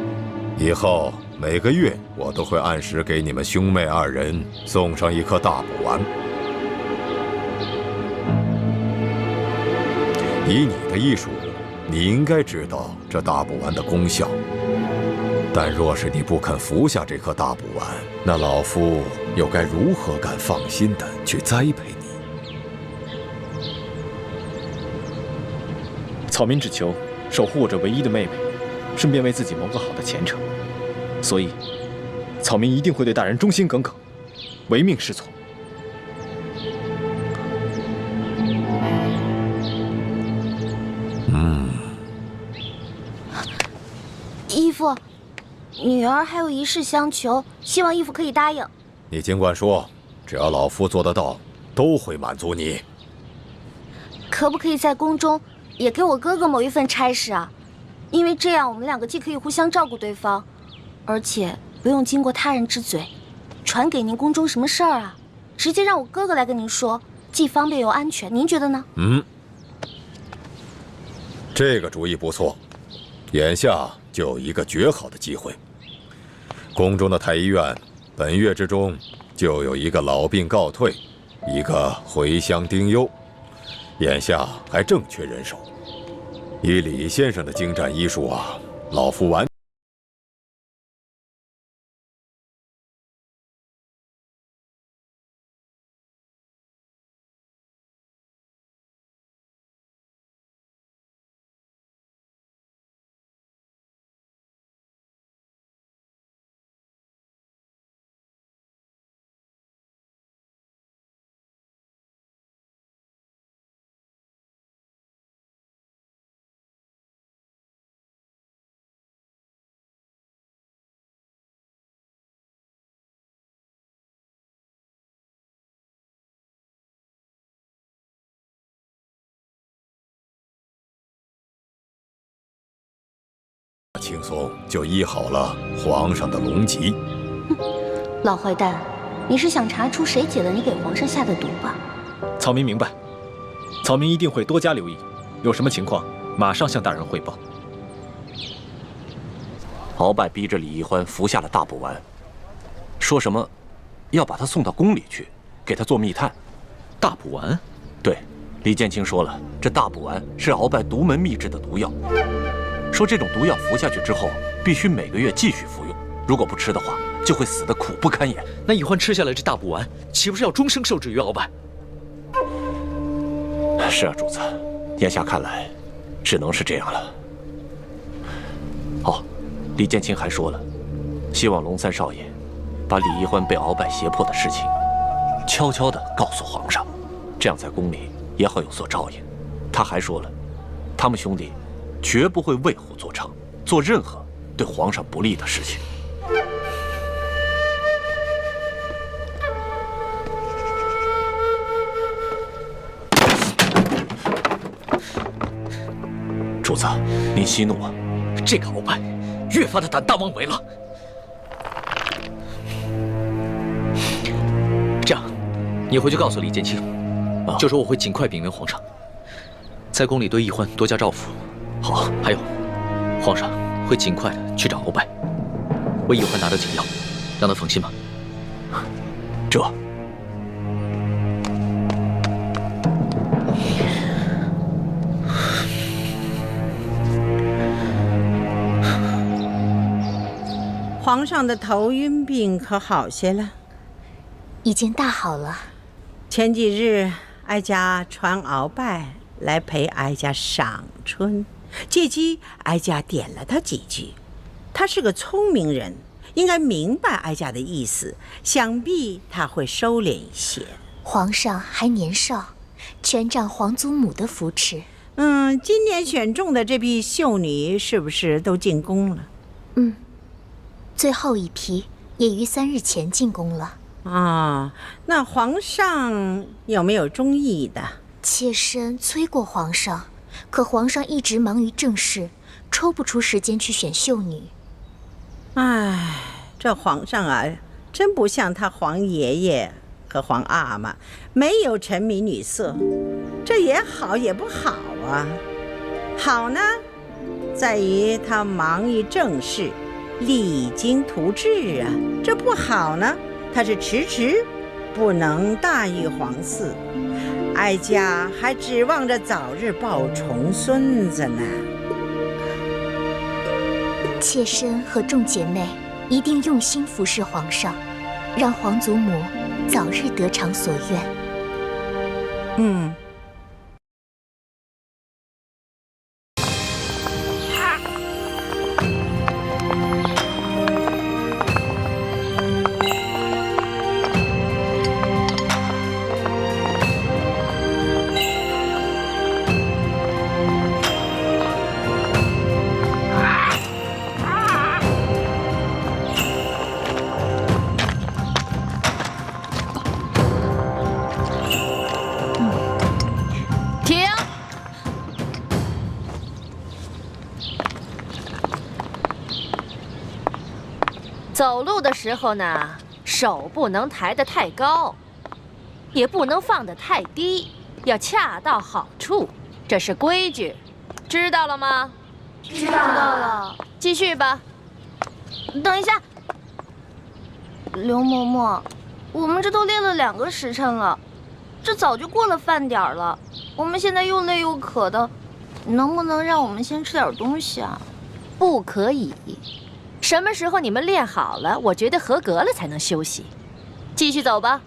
S3: 以后每个月我都会按时给你们兄妹2人送上一颗大补丸。以你的医术，你应该知道这大补丸的功效。但若是你不肯服下这颗大补丸，那老夫又该如何敢放心的去栽培你？
S6: 草民只求
S14: 守护我这唯一的妹妹，顺便为自己谋个好的前程。所以，草民一定会对大人忠心耿耿，唯命是从。
S1: 义父，女儿还有一事相求，希望义父可以答应。
S3: 你尽管说，只要老夫做得到，都会满足你。
S1: 可不可以在宫中也给我哥哥某一份差事啊？因为这样我们两个既可以互相照顾对方，而且不用经过他人之嘴传给您宫中什么事儿啊，直接让我哥哥来跟您说，既方便又安全。您觉得呢？
S3: 这个主意不错。眼下就有一个绝好的机会，宫中的太医院本月之中就有一个老病告退，一个回乡丁忧，眼下还正缺人手。以李先生的精湛医术啊，老夫完。轻松就医好了皇上的龙疾。
S1: 老坏蛋，你是想查出谁解了你给皇上下的毒吧？
S14: 草民明白，草民一定会多加留意，有什么情况马上向大人汇报。
S15: 鳌拜逼着李易欢服下了大补丸，说什么要把他送到宫里去，给他做密探。
S6: 大补丸？
S15: 对，李建清说了，这大补丸是鳌拜独门秘制的毒药。说这种毒药服下去之后，必须每个月继续服用，如果不吃的话，就会死得苦不堪言。
S6: 那易欢吃下来这大补丸，岂不是要终生受制于鳌拜？
S15: 是啊，主子，眼下看来，只能是这样了。哦，李建清还说了，希望龙三少爷把李易欢被鳌拜胁迫的事情，悄悄地告诉皇上，这样在宫里也好有所照应。他还说了，他们兄弟绝不会为虎作伥，做任何对皇上不利的事情。主子，您息怒啊！
S6: 这个鳌拜越发的胆大妄为了。这样，你回去告诉李建清，就说我会尽快禀明皇上，在宫里对易欢多加照拂。好，还有，皇上会尽快的去找鳌拜，为易欢拿到解药，让他放心吧。
S15: 这。
S12: 皇上的头晕病可好些了？
S8: 已经大好了。
S12: 前几日哀家传鳌拜来陪哀家赏春，借机哀家点了他几句。他是个聪明人，应该明白哀家的意思，想必他会收敛一些。
S8: 皇上还年少，全仗皇祖母的扶持。
S12: 今年选中的这批秀女是不是都进宫了？
S8: 最后一批也于3日前进宫了。
S12: 那皇上有没有中意的？
S8: 妾身催过皇上，可皇上一直忙于政事，抽不出时间去选秀女。
S12: 这皇上啊，真不像他皇爷爷和皇阿玛，没有沉迷女色。这也好也不好啊。好呢，在于他忙于政事，励精图治啊。这不好呢，他是迟迟不能大育皇嗣，哀家还指望着早日抱重孙子呢。
S8: 妾身和众姐妹一定用心服侍皇上，让皇祖母早日得偿所愿。
S16: 走路的时候呢，手不能抬得太高，也不能放得太低，要恰到好处，这是规矩，知道了吗？
S1: 知道了。
S16: 继续吧。
S1: 等一下，刘嬷嬷，我们这都练了2个时辰了，这早就过了饭点了，我们现在又累又渴的，能不能让我们先吃点东西啊？
S16: 不可以。什么时候你们练好了，我觉得合格了才能休息。继续走吧。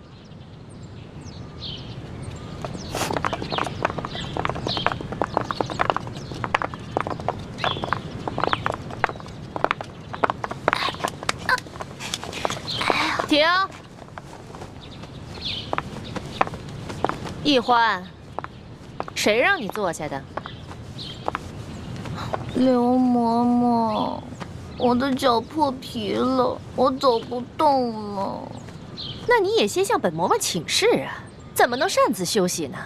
S16: 停！易欢，谁让你坐下的？
S1: 刘嬷嬷，我的脚破皮了，我走不动了。
S16: 那你也先向本嬷嬷请示啊，怎么能擅自休息呢？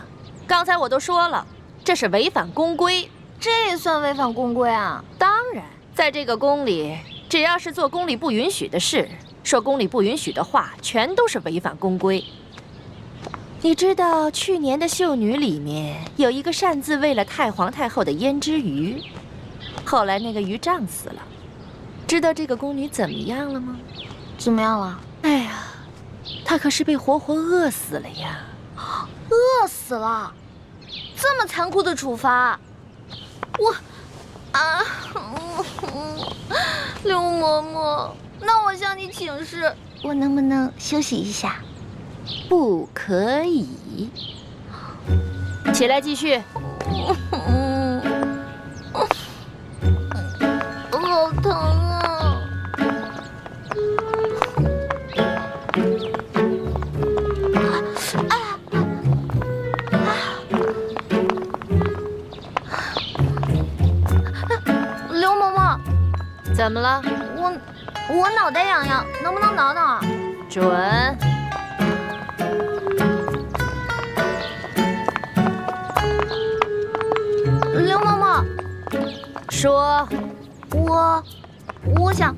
S16: 刚才我都说了，这是违反宫规。
S1: 这也算违反宫规啊？
S16: 当然，在这个宫里，只要是做宫里不允许的事，说宫里不允许的话，全都是违反宫规。你知道去年的秀女里面有一个擅自喂了太皇太后的胭脂鱼，后来那个鱼胀死了。知道这个宫女怎么样了吗？
S1: 怎么样了？
S16: 哎呀，她可是被活活饿死了呀！
S1: 饿死了？这么残酷的处罚，刘嬷嬷，那我向你请示，我能不能休息一下？
S16: 不可以。起来继续。
S1: 好疼啊！刘嬷嬷，
S16: 怎么了？
S1: 我脑袋痒痒，能不能挠挠啊？
S16: 准。
S1: 刘嬷嬷，
S16: 说。
S1: 我想，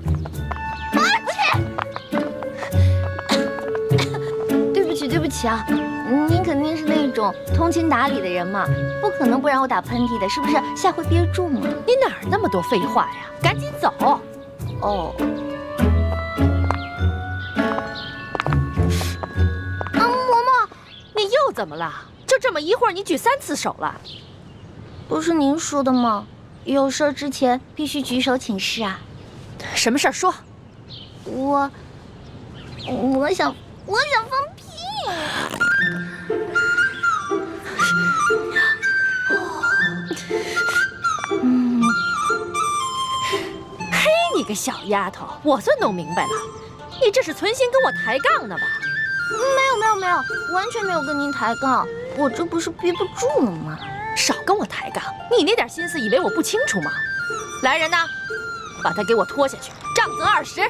S1: 对不起啊，您肯定是那种通情达理的人嘛，不可能不让我打喷嚏的，是不是？下回憋住嘛。
S16: 你哪儿那么多废话呀？赶紧走。
S1: 哦。嬷嬷，
S16: 你又怎么了？就这么一会儿，你举3次手了？
S1: 不是您说的吗？有事之前必须举手请示啊。
S16: 什么事儿说？
S1: 我想放屁。
S16: 嘿，你个小丫头，我算弄明白了，你这是存心跟我抬杠呢吧？
S1: 没有，完全没有跟您抬杠，我这不是憋不住了吗？
S16: 少跟我抬杠，你那点心思以为我不清楚吗？来人呐，把他给我拖下去，杖责20。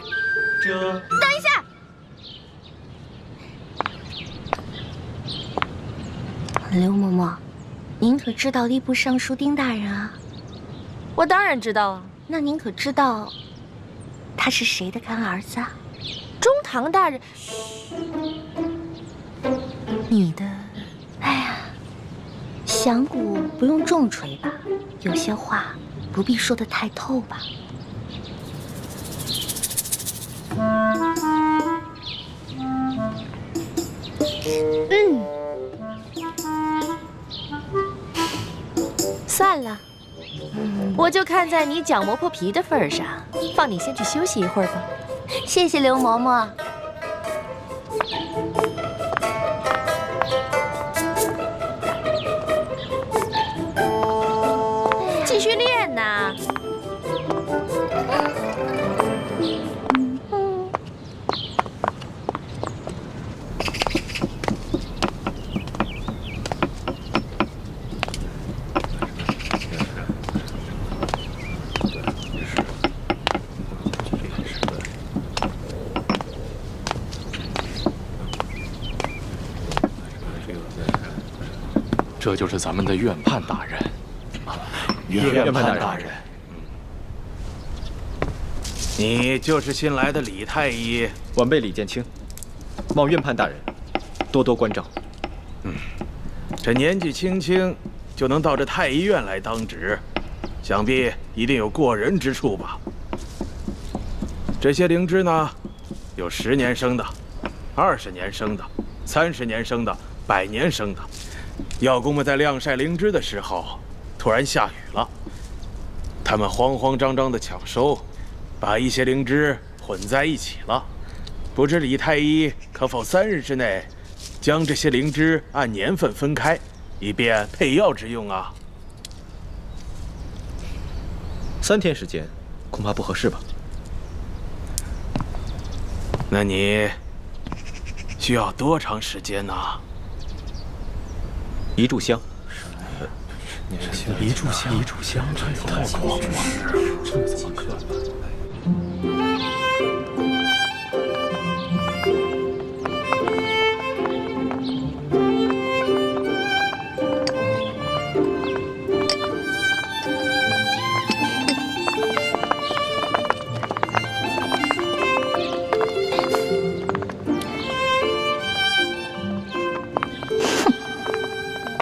S16: 等一下，
S1: 刘嬷嬷，您可知道吏部尚书丁大人啊？
S16: 我当然知道啊。
S1: 那您可知道他是谁的干儿子啊？
S16: 中堂大人。你的，
S1: 哎呀，响鼓不用重锤吧？有些话不必说得太透吧？
S16: 算了，我就看在你脚磨破皮的份上，放你先去休息一会儿吧。
S1: 谢谢刘嬷嬷。
S16: 继续练呐。
S5: 这就是咱们的院判大人。
S14: 院判大人。
S17: 你就是新来的李太医。
S14: 晚辈李建清，望院判大人多多关照。
S17: 这年纪轻轻就能到这太医院来当值，想必一定有过人之处吧？这些灵芝呢，有10年生的、20年生的、30年生的、100年生的。药工们在晾晒灵芝的时候，突然下雨了，他们慌慌张张地抢收，把一些灵芝混在一起了。不知李太医可否3日之内将这些灵芝按年份分开，以便配药之用啊
S14: ？3天时间，恐怕不合适吧？
S17: 那你需要多长时间呢
S14: ？1炷香。
S3: 1炷香，这太狂了，这怎么可能？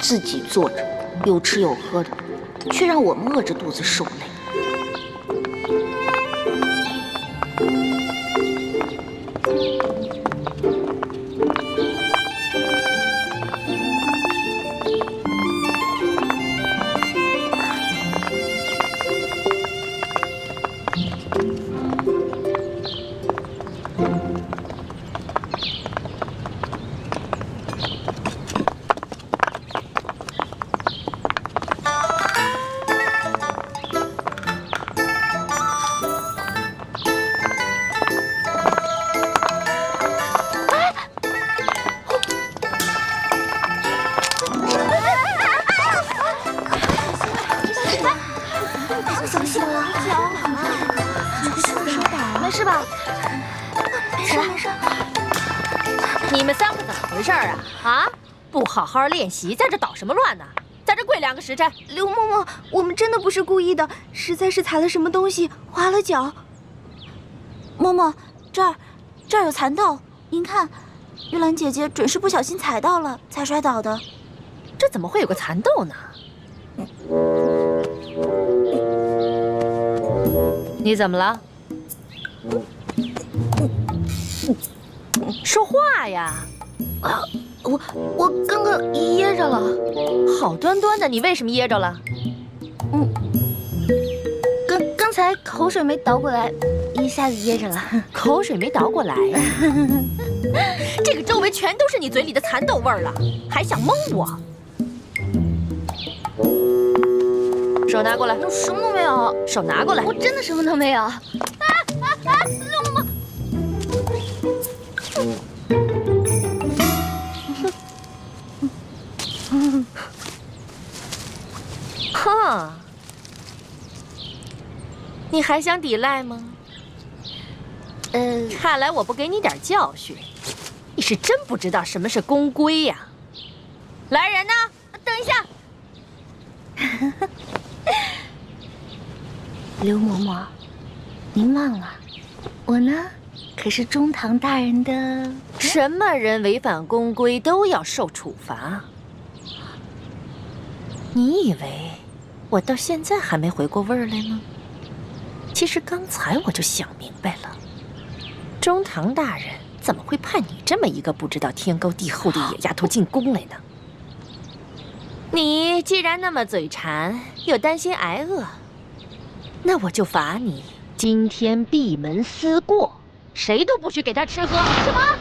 S1: 自己坐着，有吃有喝的，却让我们饿着肚子受累。
S16: 好好练习，在这捣什么乱呢？在这跪2个时辰。
S8: 刘嬷嬷，我们真的不是故意的，实在是踩了什么东西，滑了脚。嬷嬷，这儿有蚕豆，您看，玉兰姐姐准是不小心踩到了，才摔倒的。
S16: 这怎么会有个蚕豆呢？你怎么了？说话呀！
S1: 我刚刚噎着了。
S16: 好端端的，你为什么噎着了？
S8: 刚才口水没倒过来，一下子噎着了。
S16: 口水没倒过来呀？这个周围全都是你嘴里的蚕豆味儿了，还想蒙我？手拿过来。
S1: 我什么都没有。
S16: 手拿过来。
S1: 我真的什么都没有。刘嬷嬷。
S16: 哼，你还想抵赖吗？看来我不给你点教训，你是真不知道什么是公规呀。来人呐，等一下。
S8: 刘嬷嬷，您忘了，我呢可是中堂大人的。
S16: 什么人违反公规都要受处罚？你以为我到现在还没回过味儿来吗？其实刚才我就想明白了，中堂大人怎么会派你这么一个不知道天高地厚的野丫头进宫来呢？你既然那么嘴馋，又担心挨饿，那我就罚你今天闭门思过，谁都不许给他吃喝。什么？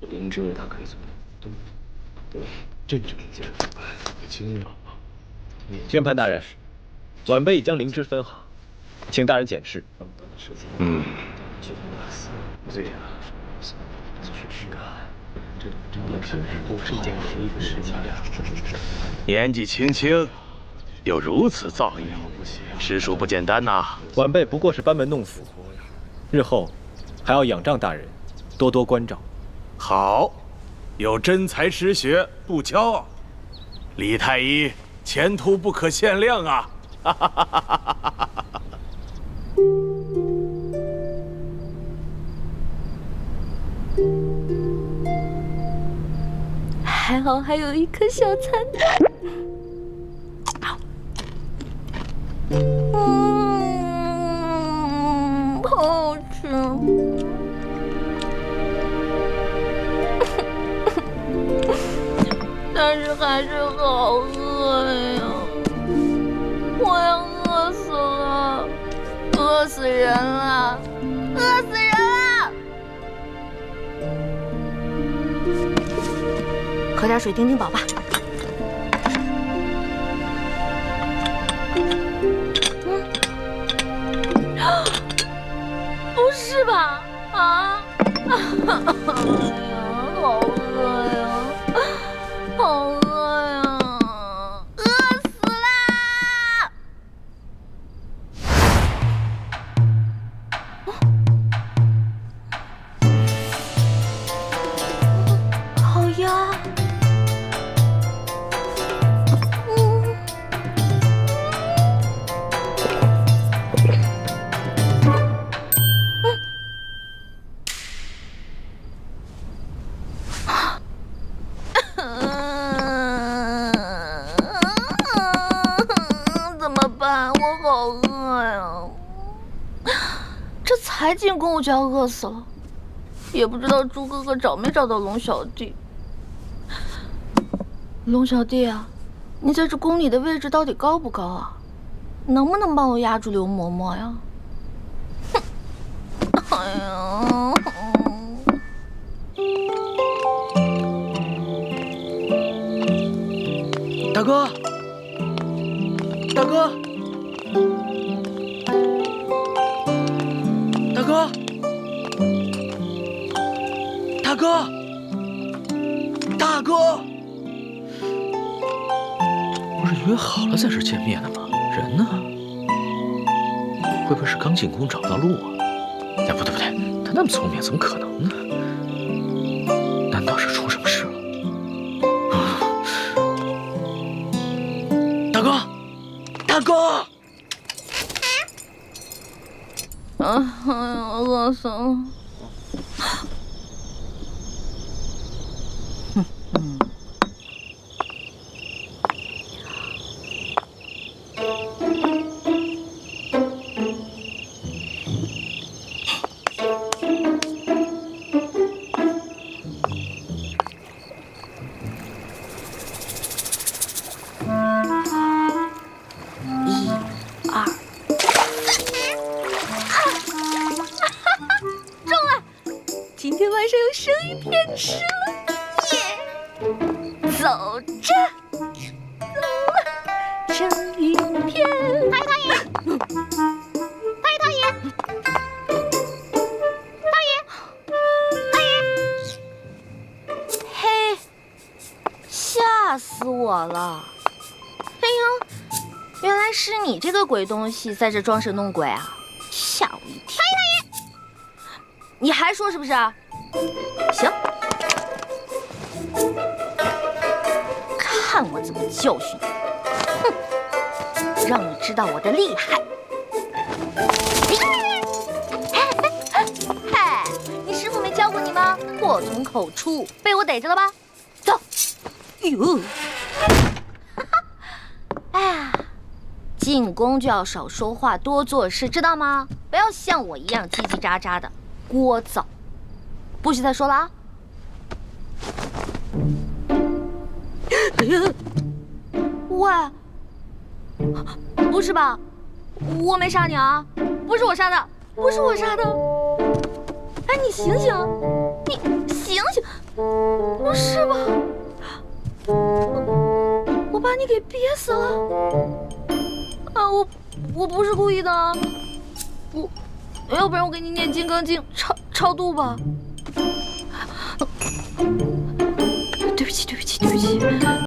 S18: 灵芝它可以怎么动？镇住一下，轻了。
S14: 宣判大人，晚辈已将灵芝分好，请大人检视。对呀，就是这也是不是一件容易的事情呀。
S17: 年纪轻轻，有如此造诣，实属不简单呐。
S14: 晚辈不过是班门弄斧，日后还要仰仗大人多多关照。
S17: 好，有真才实学，不骄傲。李太医前途不可限量啊！哈哈哈哈哈哈！
S11: 还好还有一颗小蚕蛋。好好吃。但是还是好饿呀，我要饿死了，饿死人了，饿死人了！
S1: 喝点水顶顶饱吧。
S11: 不是吧？啊！哎呀，好饿呀！好饿呀！饿死啦！好呀。才进宫我就要饿死了，也不知道猪哥哥找没找到龙小弟。龙小弟啊，你在这宫里的位置到底高不高啊？能不能帮我压住刘嬷嬷呀？哼！哎呀！
S7: 大哥，大哥！大哥，大哥，大哥，
S6: 不是约好了在这见面的吗？人呢？会不会是刚进宫找不到路啊？哎，不对不对，他那么聪明，怎么可能呢？难道是出什么事了？
S7: 大哥，大哥！
S11: 哎呀，饿死了！鬼东西在这装神弄鬼啊！吓我一跳！你还说是不是？行，看我怎么教训你！哼，让你知道我的厉害！嗨，你师傅没教过你吗？祸从口出，被我逮着了吧？走！哟，哎呀！进宫就要少说话，多做事，知道吗？不要像我一样叽叽喳喳的，聒噪。不许再说了啊！喂，不是吧？我没杀你啊！不是我杀的，不是我杀的！哎，你醒醒，你醒醒！不是吧？我把你给憋死了！我不是故意的啊，要不然我给你念《金刚经》超度吧。对不起。